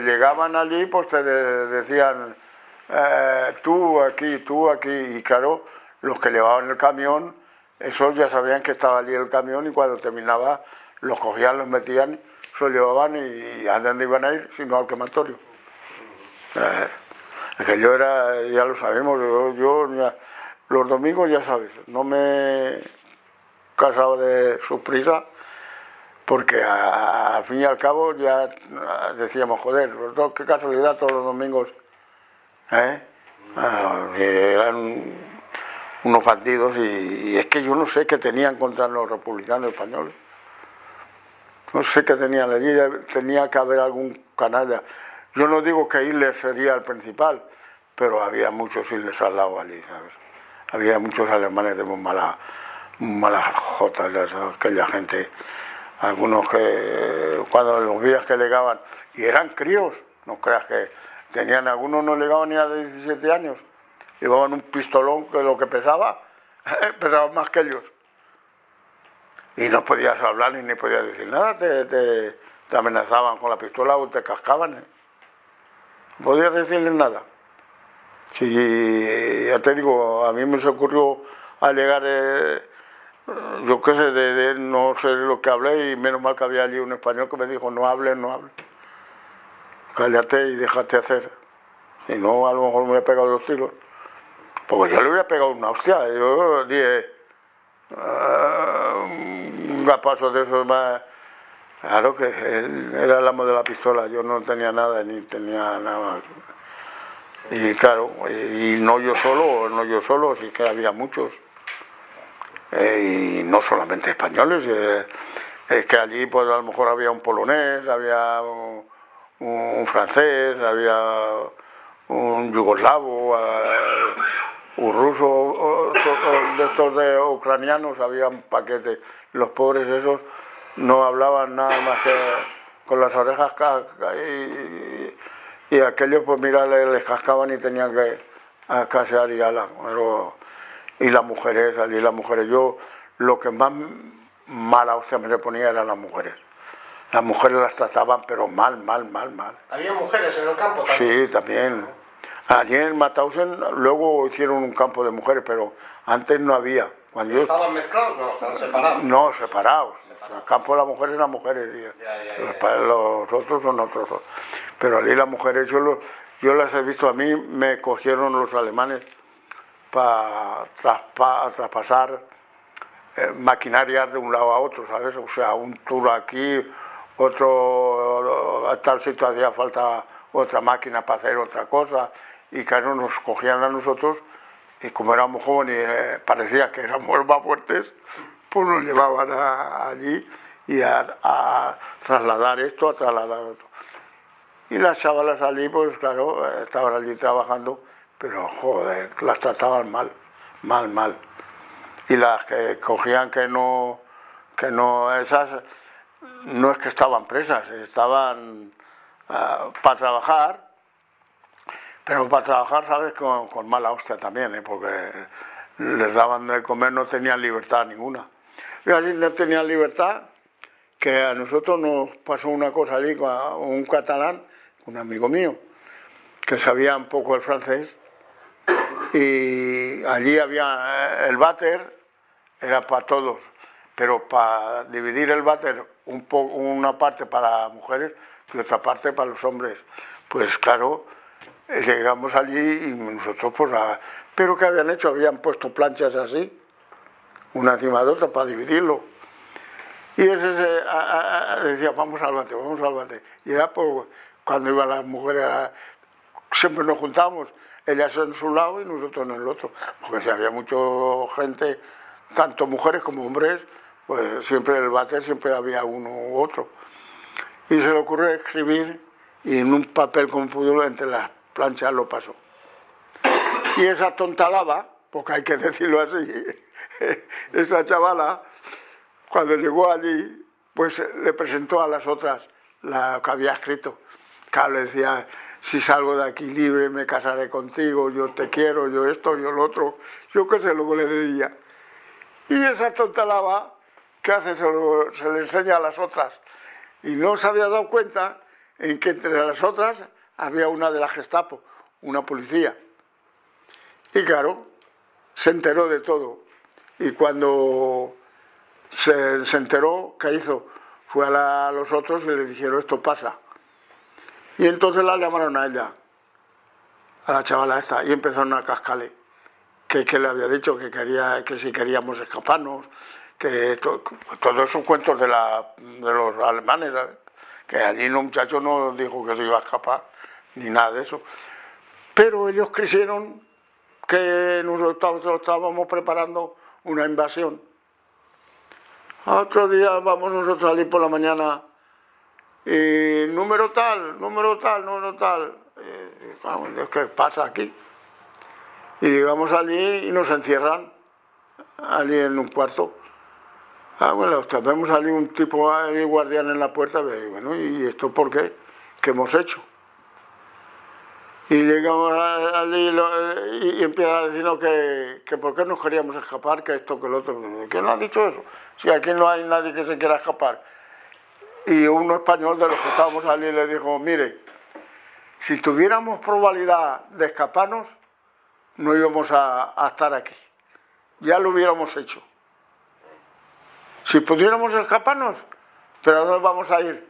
llegaban allí, pues te decían, tú aquí, y claro, los que llevaban el camión, esos ya sabían que estaba allí el camión y cuando terminaba los cogían, los metían, se los llevaban y ¿a dónde iban a ir? Sino al quematorio. Aquello era, ya lo sabemos, yo los domingos ya sabes, no me casaba de sorpresa, porque al fin y al cabo ya decíamos, joder, qué casualidad todos los domingos, eran unos bandidos y es que yo no sé qué tenían contra los republicanos españoles. No sé qué tenían allí, tenía que haber algún canalla. Yo no digo que Hitler sería el principal, pero había muchos Hitlers al lado allí, ¿sabes? Había muchos alemanes de muy mala jota, aquella gente. Algunos que cuando los días que llegaban, y eran críos, no creas que tenían, algunos no llegaban ni a 17 años, llevaban un pistolón que lo que pesaba más que ellos. Y no podías hablar ni podías decir nada, te amenazaban con la pistola o te cascaban. No podías decirles nada. Sí, ya te digo, a mí me se ocurrió al llegar, yo qué sé, no sé lo que hablé y menos mal que había allí un español que me dijo, no hables, cállate y déjate hacer. Si no, a lo mejor me hubiera pegado 2 tiros. Porque yo le hubiera pegado una hostia, yo dije, un gapazo de esos más. Claro que él era el amo de la pistola, yo no tenía nada, ni tenía nada. Y claro, y no yo solo, sí que había muchos. Y no solamente españoles, es que allí pues a lo mejor había un polonés, había un francés, había un yugoslavo, un ruso, de estos de ucranianos, había un paquete. Los pobres esos no hablaban nada más que con las orejas y aquellos pues mira les cascaban y tenían que casear y ala. Y las mujeres, allí las mujeres, yo lo que más mala hostia me ponía eran las mujeres. Las mujeres las trataban pero mal. ¿Había mujeres en el campo también? Sí, también. Allí en Mauthausen luego hicieron un campo de mujeres, pero antes no había. ¿Estaban mezclados? No, estaban separados. No, separados. El campo de las mujeres eran mujeres y los otros son otros. Pero allí las mujeres, yo las he visto, a mí me cogieron los alemanes para traspasar maquinarias de un lado a otro, ¿sabes? O sea, un tour aquí, otro a tal sitio hacía falta otra máquina para hacer otra cosa, y claro, nos cogían a nosotros y como éramos jóvenes y parecía que éramos más fuertes, pues nos llevaban allí y a trasladar esto, a trasladar otro. Y las chavalas allí, pues claro, estaban allí trabajando, pero joder, las trataban mal, mal. Y las que cogían que no, esas, no es que estaban presas, estaban para trabajar, pero para trabajar, ¿sabes?, con mala hostia también, porque les daban de comer, no tenían libertad ninguna. Y allí no tenían libertad, que a nosotros nos pasó una cosa allí con un catalán, un amigo mío, que sabía un poco el francés, y allí había el váter, era para todos, pero para dividir el váter, una parte para mujeres y otra parte para los hombres. Pues claro, llegamos allí y nosotros pues pero ¿qué habían hecho? Habían puesto planchas así, una encima de otra para dividirlo. Y ese decía, vamos al váter. Y era por cuando iban las mujeres, siempre nos juntábamos, ellas en su lado y nosotros en el otro, porque si había mucha gente, tanto mujeres como hombres, pues siempre en el váter siempre había uno u otro. Y se le ocurrió escribir y en un papel con fútbol entre las planchas lo pasó. Y esa tonta lava, porque hay que decirlo así, esa chavala, cuando llegó allí, pues le presentó a las otras lo que había escrito. Claro, le decía, si salgo de aquí libre me casaré contigo, yo te quiero, yo esto, yo lo otro, yo qué sé lo que le decía. Y esa tonta lava, ¿qué hace? Se le enseña a las otras. Y no se había dado cuenta en que entre las otras había una de la Gestapo, una policía. Y claro, se enteró de todo. Y cuando se enteró, ¿qué hizo? Fue a los otros y le dijeron, esto pasa. Y entonces la llamaron a ella, a la chavala esta, y empezaron a cascarle. Que le había dicho que si queríamos escaparnos, que todos esos cuentos de los alemanes, ¿sabes? Que allí un muchacho no dijo que se iba a escapar, ni nada de eso. Pero ellos creyeron que nosotros estábamos preparando una invasión. Otro día vamos nosotros allí por la mañana y número tal. ¿Qué pasa aquí? Y llegamos allí y nos encierran allí en un cuarto. Bueno, vemos allí un tipo ahí guardián en la puerta, y bueno, ¿y esto por qué? ¿Qué hemos hecho? Y llegamos allí y empieza a decirnos que por qué nos queríamos escapar, que esto, que lo otro. ¿Quién ha dicho eso? Si aquí no hay nadie que se quiera escapar. Y un español de los que estábamos allí le dijo, mire, si tuviéramos probabilidad de escaparnos, no íbamos a estar aquí. Ya lo hubiéramos hecho. Si pudiéramos escaparnos, ¿pero a dónde vamos a ir?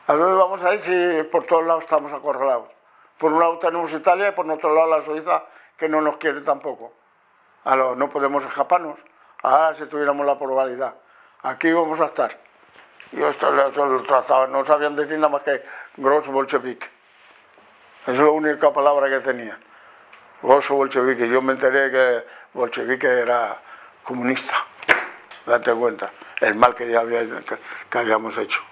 ¿A dónde vamos a ir si por todos lados estamos acorralados? Por un lado tenemos Italia y por otro lado la Suiza, que no nos quiere tampoco. No podemos escaparnos. Ahora si tuviéramos la probabilidad. Aquí vamos a estar. Y esto lo trataban, no sabían decir nada más que grosso bolchevique. Esa es la única palabra que tenía. Grosso bolchevique. Yo me enteré que bolchevique era comunista. Date cuenta, el mal que habíamos hecho.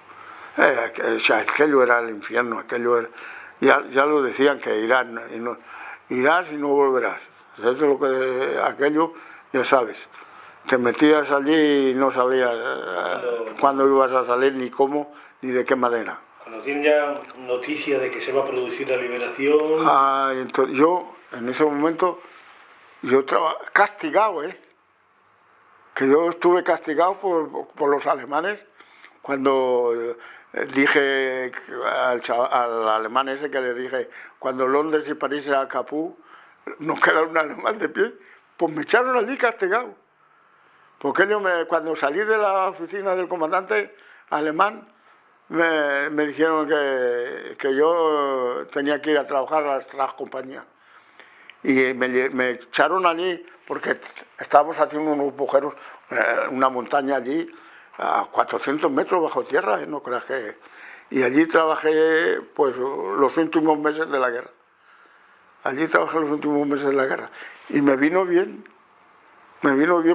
Aquello era el infierno, aquello era... Ya lo decían que irás y no volverás. Eso es lo que aquello, ya sabes. Te metías allí y no sabías cuándo ibas a salir, ni cómo, ni de qué manera. Cuando tienen ya noticia de que se va a producir la liberación... Entonces yo, en ese momento, castigado, que yo estuve castigado por los alemanes cuando dije al alemán ese que le dije, cuando Londres y París era Capú, no queda un alemán de pie, pues me echaron allí castigado. Porque cuando salí de la oficina del comandante alemán, me dijeron que yo tenía que ir a trabajar a las compañías. Y me echaron allí porque estábamos haciendo unos agujeros, una montaña allí, a 400 metros bajo tierra, no creas que... Y allí trabajé pues los últimos meses de la guerra. allí trabajé los últimos meses de la guerra. Y me vino bien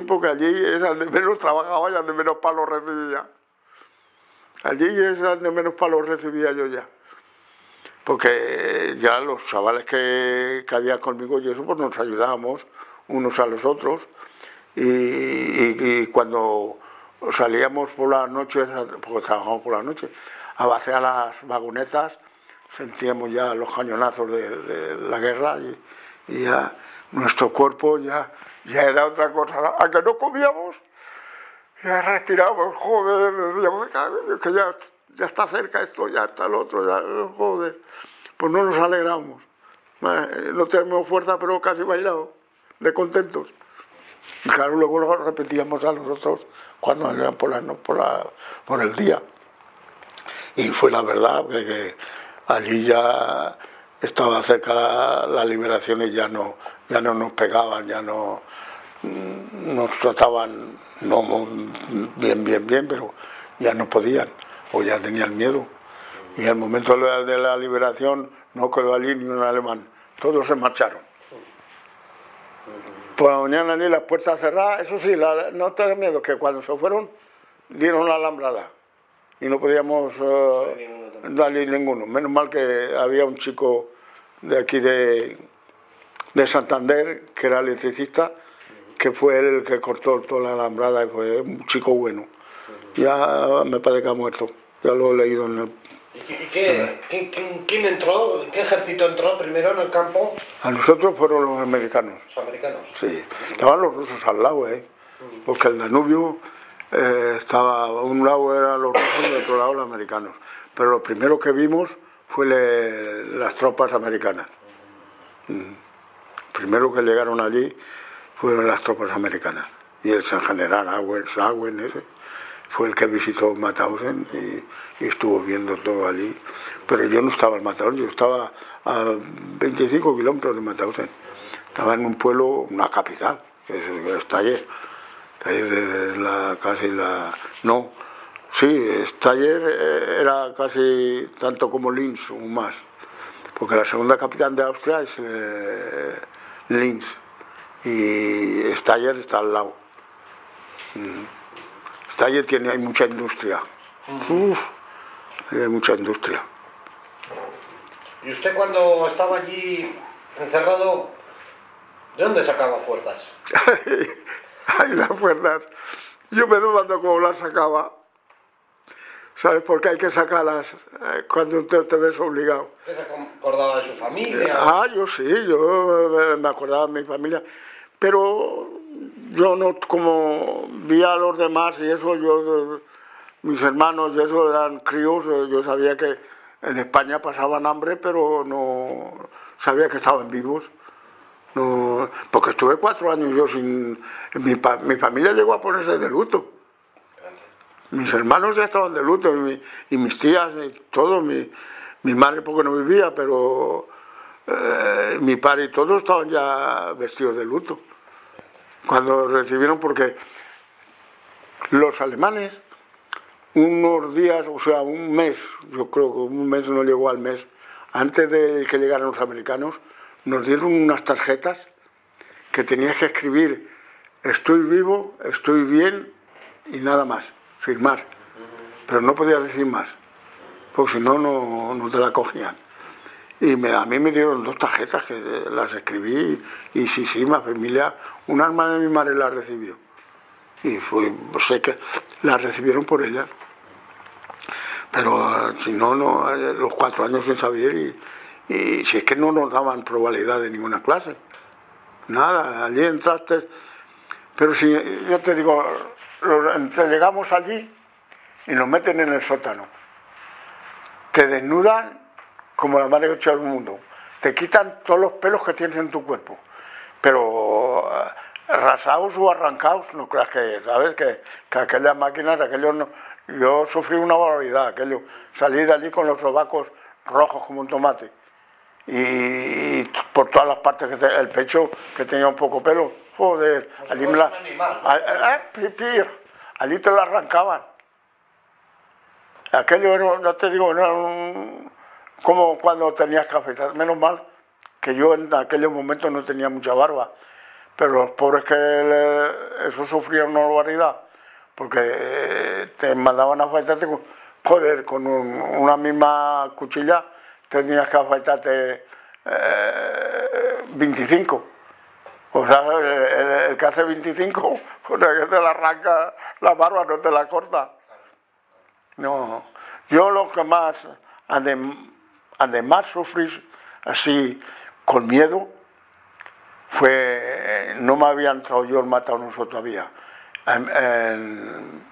porque allí era el de menos trabajaba y el de menos palos recibía. Allí es el de menos palos recibía yo ya. Porque ya los chavales que había conmigo y eso, pues nos ayudábamos unos a los otros. Y cuando salíamos por las noches, porque trabajábamos por las noches, a vaciar las vagonetas, sentíamos ya los cañonazos de la guerra y ya nuestro cuerpo ya era otra cosa. A que no comíamos, ya respirábamos, joder, decíamos que ya está cerca esto, ya está el otro, ya, joder. Pues no nos alegramos. No tenemos fuerza, pero casi bailado, de contentos. Y claro, luego lo repetíamos a nosotros cuando eran por el día. Y fue la verdad que allí ya estaba cerca la liberación y ya no nos pegaban, ya no nos trataban no bien, pero ya no podían o ya tenían miedo. Y al momento de la liberación no quedó allí ni un alemán, todos se marcharon. Por la mañana allí las puertas cerradas, eso sí, no tengas miedo, que cuando se fueron dieron la alambrada y no podíamos darle ninguno. Menos mal que había un chico de aquí de Santander, que era electricista, que fue él el que cortó toda la alambrada y fue un chico bueno. Ya me parece que ha muerto, ya lo he leído en el... ¿Quién entró? ¿Qué ejército entró primero en el campo? A nosotros fueron los americanos. ¿Los americanos? Sí, estaban los rusos al lado, porque el Danubio estaba, a un lado eran los rusos y al otro lado los americanos. Pero lo primero que vimos fue las tropas americanas. Primero que llegaron allí fueron las tropas americanas. Y el general Saguen ese fue el que visitó Mauthausen y estuvo viendo todo allí. Pero yo no estaba en Mauthausen, yo estaba a 25 kilómetros de Mauthausen. Estaba en un pueblo, una capital, que es Steyr. Steyr es casi la... No, sí, Steyr era casi tanto como Linz, o más. Porque la segunda capital de Austria es Linz. Y Steyr está al lado. Steyr hay mucha industria. Hay mucha industria. ¿Y usted cuando estaba allí encerrado, de dónde sacaba fuerzas? Ay, las fuerzas. Yo me demando cómo las sacaba. ¿Sabes? Porque hay que sacarlas cuando te ves obligado. ¿Usted se acordaba de su familia? Yo sí, yo me acordaba de mi familia. Pero yo no, como vi a los demás y eso, mis hermanos y eso eran críos, yo sabía que en España pasaban hambre, pero no sabía que estaban vivos. No, porque estuve 4 años yo sin... Mi familia llegó a ponerse de luto. Mis hermanos ya estaban de luto, y mis tías, y todo, mi madre porque no vivía, pero mi padre y todos estaban ya vestidos de luto. Cuando recibieron, porque los alemanes, unos días, o sea, un mes, yo creo que un mes no llegó al mes, antes de que llegaran los americanos, nos dieron unas tarjetas que tenías que escribir: estoy vivo, estoy bien y nada más, firmar. Pero no podías decir más, porque si no, no te la cogían. Y a mí me dieron 2 tarjetas que las escribí y sí, mi familia, una hermana de mi madre la recibió. Y sé que la recibieron por ella. Pero si no, los 4 años sin saber y si es que no nos daban probabilidad de ninguna clase. Nada, allí entraste. Pero si, yo te digo, llegamos allí y nos meten en el sótano. Te desnudan como la madre que echó al mundo. Te quitan todos los pelos que tienes en tu cuerpo. Pero rasados o arrancados, no creas que, ¿sabes? Que aquellas máquinas, aquellos no, yo sufrí una barbaridad, salí de allí con los sobacos rojos como un tomate. Y por todas las partes, el pecho que tenía un poco pelo, joder, allí me allí te la arrancaban. Aquello, no te digo, no era como cuando tenías que afeitar, menos mal que yo en aquellos momentos no tenía mucha barba, pero los pobres que eso sufrían una barbaridad, porque te mandaban a afeitarte, joder, con una misma cuchilla tenías que afeitarte 25. O sea, el que hace 25, pues el que te la arranca la barba, no te la corta. No, yo lo que más, además sufrí así con miedo, fue, no me había entrado yo el Mataonuso todavía, en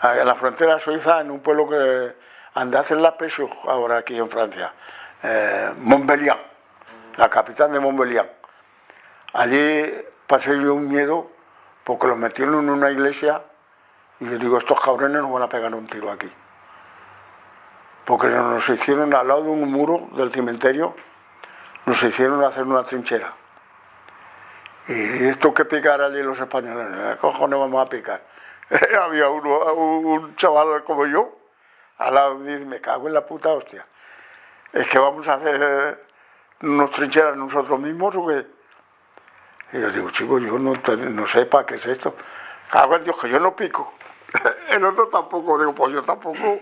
la frontera suiza, en un pueblo que anda a hacer la Pesio ahora aquí en Francia, Montbéliard, la capital de Montbéliard. Allí pasé yo un miedo porque los metieron en una iglesia y yo digo, estos cabrones nos van a pegar un tiro aquí. Porque nos hicieron al lado de un muro del cementerio, nos hicieron hacer una trinchera. Y esto que picar allí los españoles, ¿qué cojones vamos a picar? Había un chaval como yo, al lado, dice, me cago en la puta hostia. ¿Es que vamos a hacer unos trincheras nosotros mismos o qué? Y yo digo, chico, yo no sé para qué es esto. Cago en Dios, que yo no pico. El otro tampoco, digo, pues yo tampoco.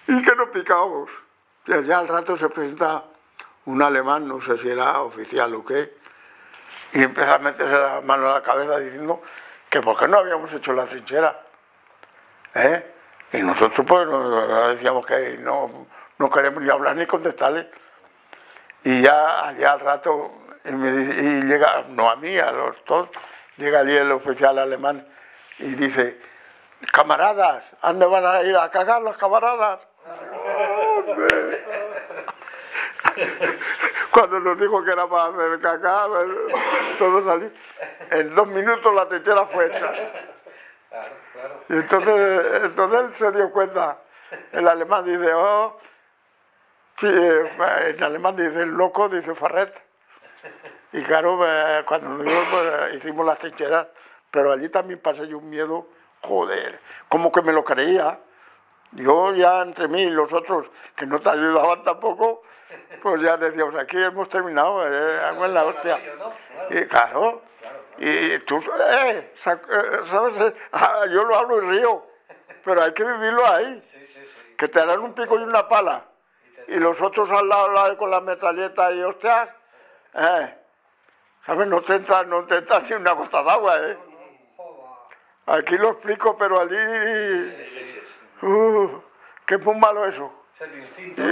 Y que no picábamos. Y allá al rato se presenta un alemán, no sé si era oficial o qué, y empieza a meterse la mano en la cabeza diciendo que por qué no habíamos hecho la trinchera. Y nosotros pues nos decíamos que no queremos ni hablar ni contestarle. Y ya allá al rato, y llega, no a mí, a los todos, llega allí el oficial alemán y dice, camaradas, ¿a dónde van a ir a cagar los camaradas? Cuando nos dijo que era para hacer caca, todos allí, en 2 minutos la trinchera fue hecha. Claro. Y entonces él se dio cuenta, el alemán dice, oh, sí, en alemán dice el loco, dice Farret. Y claro, cuando nos dio, pues, hicimos las trincheras, pero allí también pasé yo un miedo, joder, como que me lo creía. Yo ya entre mí y los otros que no te ayudaban tampoco, pues ya decíamos, aquí hemos terminado, hago en la hostia. Y claro, y tú, ¿sabes? Yo lo hablo y río, pero hay que vivirlo ahí. Que te darán un pico y una pala, y los otros al lado con la metralleta y hostias, ¿sabes? No te entra ni una gota de agua, Aquí lo explico, pero allí... que es muy malo eso. Es el instinto.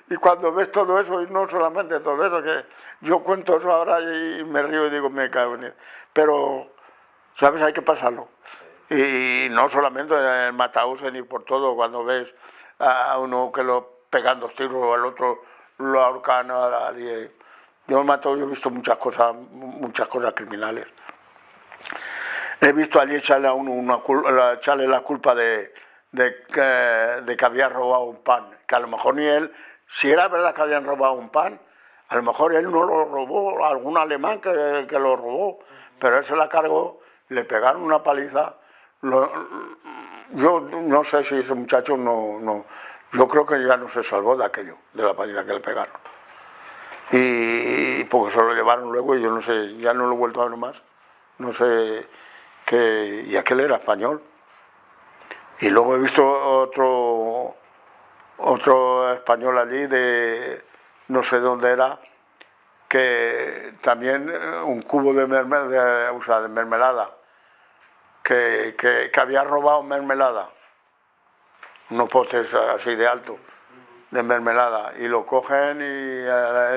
Y cuando ves todo eso, y no solamente todo eso, que yo cuento eso ahora y me río y digo, me cago en él. Pero, ¿sabes? Hay que pasarlo. Y no solamente en el Mauthausen ni por todo, cuando ves a uno que lo pegan 2 tiros o al otro lo ahorcan a nadie. Yo yo he visto muchas cosas criminales. He visto allí echarle a uno echarle la culpa de que había robado un pan, que a lo mejor ni él, si era verdad que habían robado un pan, a lo mejor él no lo robó, algún alemán que lo robó, pero él se la cargó, le pegaron una paliza. Yo no sé si ese muchacho yo creo que ya no se salvó de aquello, de la paliza que le pegaron. Y porque se lo llevaron luego y yo no sé, ya no lo he vuelto a ver más, no sé qué, y aquel era español. Y luego he visto otro español allí de no sé dónde era, que también un cubo de mermelada, que había robado mermelada, unos potes así de alto, de mermelada, y lo cogen y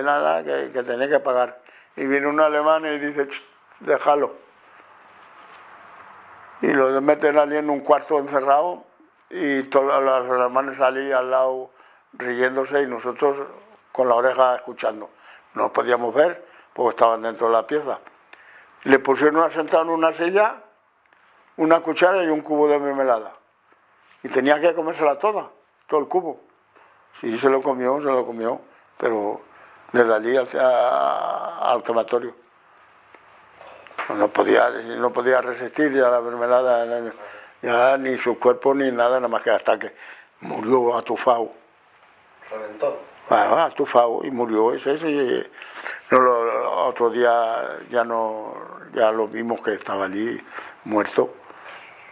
nada, que tenía que pagar. Y viene un alemán y dice, déjalo. Y lo meten allí en un cuarto encerrado y todos los alemanes allí al lado riéndose y nosotros con la oreja escuchando. No podíamos ver porque estaban dentro de la pieza. Le pusieron sentado en una silla, una cuchara y un cubo de mermelada. Y tenía que comérsela toda, todo el cubo. Si se lo comió, pero desde allí al crematorio. No podía resistir ya la mermelada, ya ni su cuerpo ni nada, nada más que hasta que murió atufado. Reventó. Bueno, atufado y murió ese. Otro día ya lo vimos que estaba allí muerto,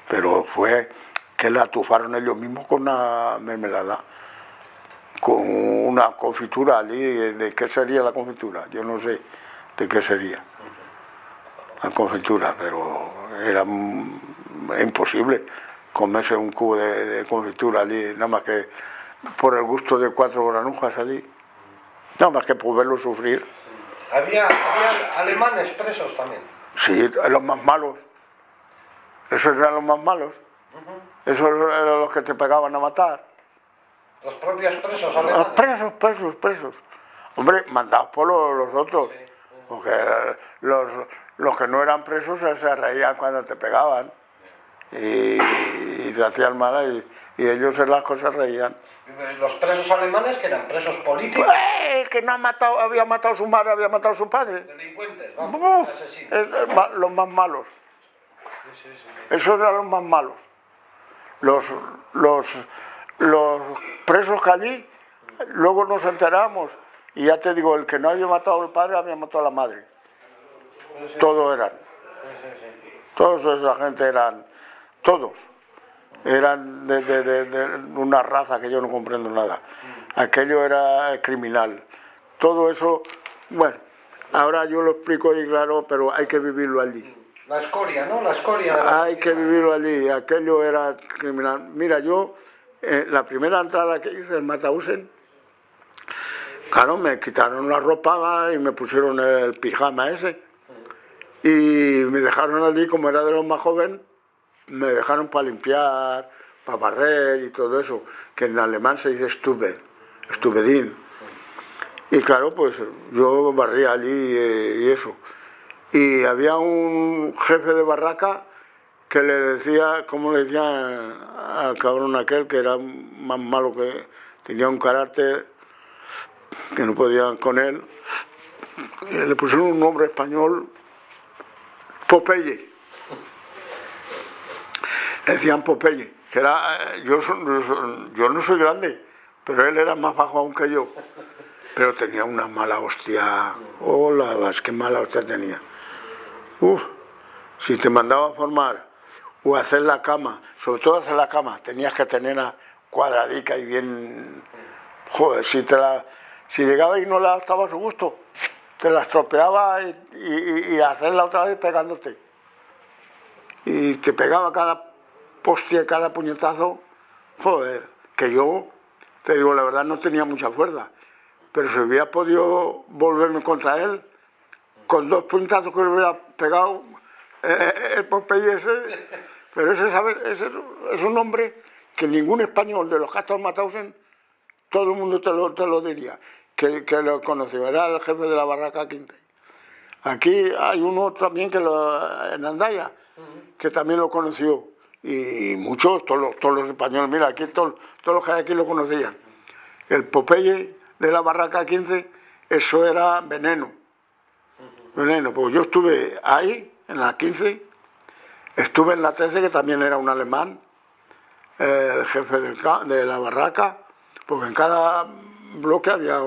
pero fue que le atufaron ellos mismos con una mermelada, con una confitura allí. ¿De qué sería la confitura? Yo no sé de qué sería la confitura, pero era imposible comerse un cubo de confitura allí, nada más que por el gusto de 4 granujas allí, nada más que por verlo sufrir. Había alemanes presos también. Sí, los más malos. Esos eran los más malos. Esos eran los que te pegaban a matar. Los propios presos alemanes. Presos. Hombre, mandados por los otros. Sí. Porque los que no eran presos se reían cuando te pegaban. Y te hacían mal y ellos en las cosas reían. Los presos alemanes, que eran presos políticos. Que no había matado a su madre, había matado a su padre. Delincuentes, vamos, asesinos. Los más malos. Sí. Esos eran los más malos. Los presos que allí, luego nos enteramos, y ya te digo, el que no había matado al padre había matado a la madre. Sí. Todos eran. Sí. Todos esa gente eran, todos. Eran de una raza que yo no comprendo nada. Aquello era criminal. Todo eso, bueno, ahora yo lo explico ahí claro, pero hay que vivirlo allí. La escoria, ¿no? La escoria de la Hay que vivirlo allí, aquello era criminal. Mira, yo, la primera entrada que hice en Mauthausen, claro, me quitaron la ropa y me pusieron el pijama ese. Y me dejaron allí, como era de los más jóvenes, me dejaron para limpiar, para barrer y todo eso, que en alemán se dice Stubedin. Y claro, pues yo barría allí y eso. Y había un jefe de barraca que le decía, ¿cómo le decían al cabrón aquel que era más malo, que tenía un carácter que no podían con él? Y le pusieron un nombre español, Popeye. Le decían Popeye, que era, yo no soy grande, pero él era más bajo aún que yo. Pero tenía una mala hostia. Hola, vas, qué mala hostia tenía. Si te mandaba a formar o a hacer la cama, sobre todo hacer la cama, tenías que tenerla cuadradica y bien. Joder, si llegaba y no la estaba a su gusto, te la estropeaba y hacerla otra vez pegándote. Y te pegaba cada hostia, cada puñetazo. Joder, que yo, te digo la verdad, no tenía mucha fuerza. Pero si hubiera podido volverme contra él, con 2 puñetazos que le hubiera pegado el Popeye ese. Pero ese es un hombre que ningún español de los que ha estado en Mauthausen, todo el mundo te lo diría, que lo conoció, era el jefe de la barraca 15. Aquí hay uno también en Hendaya, que también lo conoció, y muchos, todos los españoles, mira, aquí todos los que hay aquí lo conocían. El Popeye de la barraca 15, eso era veneno, pues yo estuve ahí, en la 15, estuve en la 13, que también era un alemán, el jefe de la barraca, porque en cada bloque había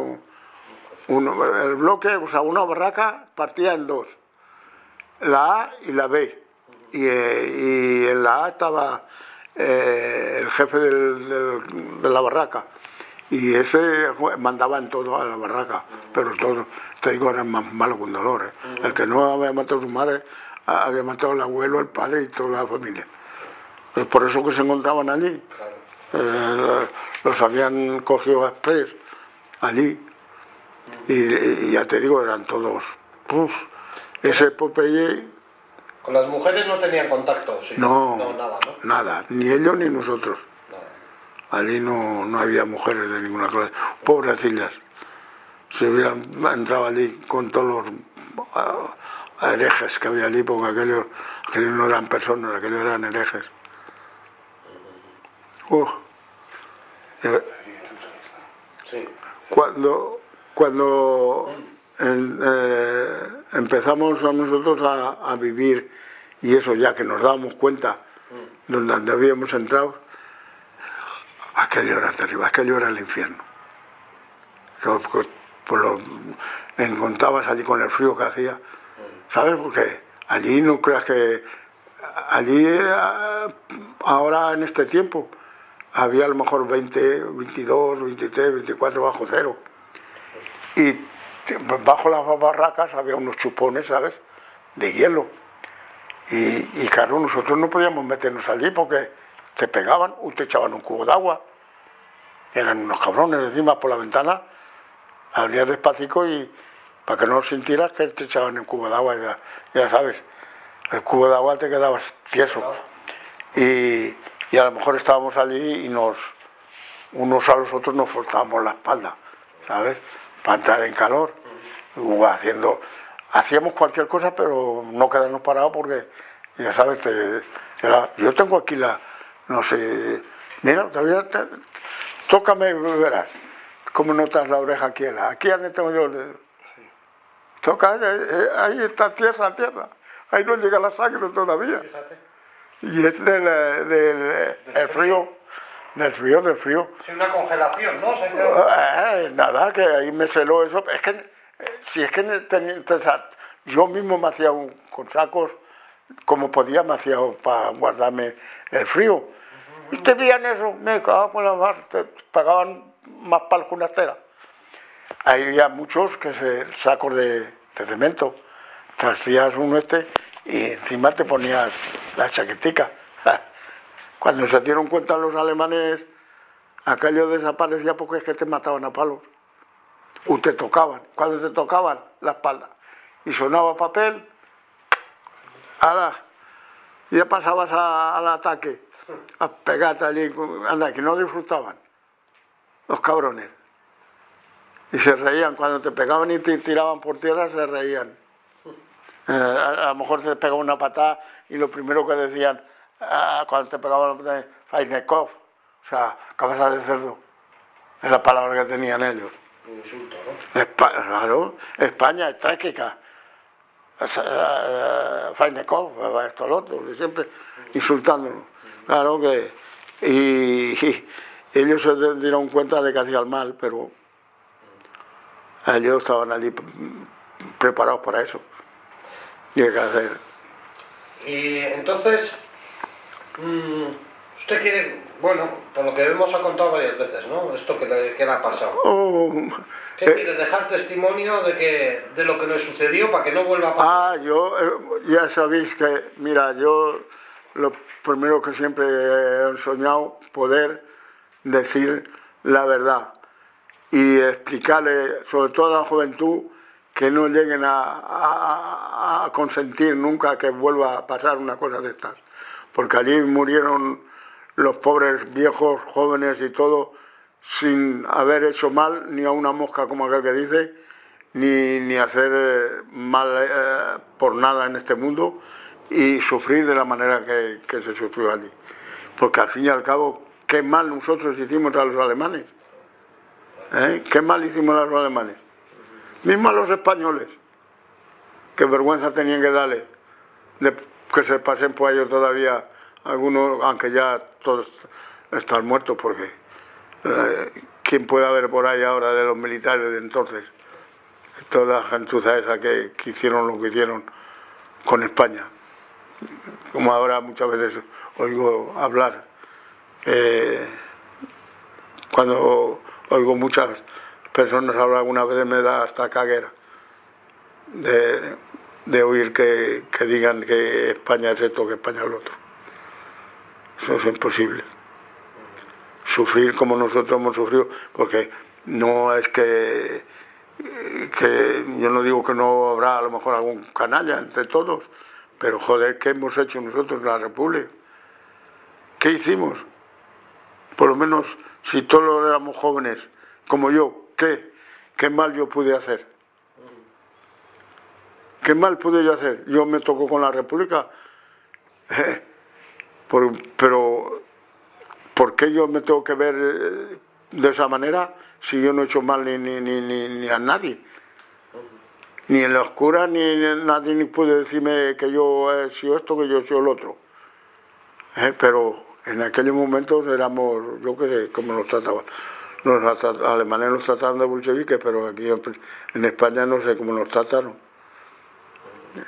el bloque, o sea, una barraca partía en 2, la A y la B, y en la A estaba el jefe de la barraca, y ese mandaba en todo a la barraca, pero todos, te digo, eran más malos con dolor. El que no había matado a su madre, había matado al abuelo, al padre y toda la familia. Es por eso que se encontraban allí. Los habían cogido a express allí. Y ya te digo, eran todos. Ese Popeye. ¿Con las mujeres no tenían contacto? ¿Sí? No, nada, ¿no? Nada, ni ellos ni nosotros. Allí no había mujeres de ninguna clase, pobrecillas. Si hubieran entrado allí con todos los herejes que había allí, porque aquellos no eran personas, aquellos eran herejes. Sí. Cuando empezamos a nosotros a vivir, y eso ya que nos dábamos cuenta donde habíamos entrado, aquello era terrible, aquello era el infierno. Encontrabas allí con el frío que hacía, ¿sabes? Porque allí no creas que... Allí, ahora en este tiempo, había a lo mejor 20, 22, 23, 24 bajo cero. Y bajo las barracas había unos chupones, ¿sabes? De hielo. Y claro, nosotros no podíamos meternos allí porque te pegaban o te echaban un cubo de agua. Eran unos cabrones, encima por la ventana abrías despacito y para que no sintieras que te echaban un cubo de agua, ya sabes. El cubo de agua te quedabas tieso. Y a lo mejor estábamos allí y unos a los otros nos forzábamos la espalda, ¿sabes? Para entrar en calor. Hacíamos cualquier cosa, pero no quedarnos parados porque, ya sabes, yo tengo aquí no sé, mira, tócame, verás, cómo notas la oreja aquí donde tengo yo el dedo. Toca, ahí está tierra, ahí no llega la sangre todavía. Fíjate. Y es del frío. Es una congelación, ¿no? Nada, que ahí me celó eso. Es que, si es que yo mismo me hacía con sacos, como podía, me hacía para guardarme el frío. Y te veían eso, me cagaba con la mar, te pagaban más pal que una estera. Ahí había muchos sacos de cemento. Te hacías uno y encima te ponías la chaquetica. Cuando se dieron cuenta los alemanes, aquello desaparecía porque es que te mataban a palos. O te tocaban, cuando te tocaban la espalda y sonaba papel, ya pasabas al ataque, a pegarte allí, anda, que no disfrutaban los cabrones. Y se reían, cuando te pegaban y te tiraban por tierra, se reían. A lo mejor te pegaba una patada y lo primero que decían, cuando te pegaban, Fainikov, o sea, cabeza de cerdo, es la palabra que tenían ellos. Un insulto, ¿no? Claro, España es trágica. Fainikov, esto, lo otro, siempre insultándonos. Claro que... Y ellos se dieron cuenta de que hacían mal, pero ellos estaban allí preparados para eso. Y hay que hacer. Y entonces, usted quiere, bueno, por lo que hemos contado varias veces, ¿no? Esto que le ha pasado. ¿Qué quiere? ¿Dejar testimonio de lo que le sucedió para que no vuelva a pasar? Ya sabéis que, mira, yo lo primero que siempre he soñado, poder decir la verdad y explicarle, sobre todo a la juventud, que no lleguen a consentir nunca que vuelva a pasar una cosa de estas. Porque allí murieron los pobres viejos, jóvenes y todo, sin haber hecho mal ni a una mosca, como aquel que dice, ni hacer mal por nada en este mundo, y sufrir de la manera que se sufrió allí. Porque al fin y al cabo, ¿qué mal nosotros hicimos a los alemanes? ¿Qué mal hicimos a los alemanes? Mismo a los españoles, qué vergüenza tenían que darle, que se pasen por ellos todavía algunos, aunque ya todos están muertos, porque ¿quién puede haber por ahí ahora de los militares de entonces? Toda la gentuza esa que hicieron lo que hicieron con España. Como ahora muchas veces oigo hablar, cuando oigo muchas personas hablar alguna vez me da hasta caguera de oír que digan que España es esto, que España es lo otro. Eso es imposible. Sufrir como nosotros hemos sufrido, porque no es que yo no digo que no habrá a lo mejor algún canalla entre todos, pero joder, ¿qué hemos hecho nosotros en la República? ¿Qué hicimos? Por lo menos, si todos éramos jóvenes, como yo, ¿qué mal yo pude hacer? ¿Qué mal pude yo hacer? Yo me tocó con la República, pero ¿por qué yo me tengo que ver de esa manera si yo no he hecho mal ni a nadie? Ni en la oscura, nadie ni puede decirme que yo he sido esto, que yo he sido el otro. Pero en aquellos momentos éramos, yo qué sé, cómo nos trataban. Los alemanes nos trataron de bolcheviques, pero aquí en España no sé cómo nos trataron.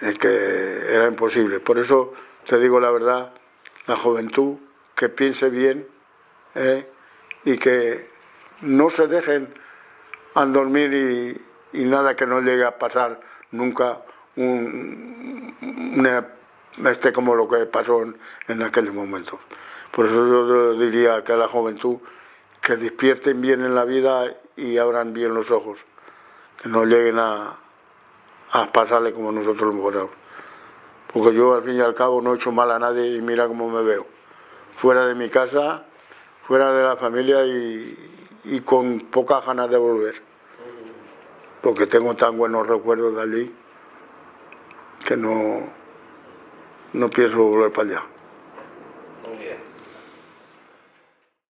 Es que era imposible. Por eso te digo la verdad, la juventud, que piense bien, y que no se dejen al dormir y nada que no llegue a pasar nunca como lo que pasó en aquellos momentos. Por eso yo diría que a la juventud que despierten bien en la vida y abran bien los ojos, que no lleguen a pasarle como nosotros hemos pasado. Porque yo al fin y al cabo no he hecho mal a nadie y mira cómo me veo. Fuera de mi casa, fuera de la familia y con pocas ganas de volver. Porque tengo tan buenos recuerdos de allí que no pienso volver para allá.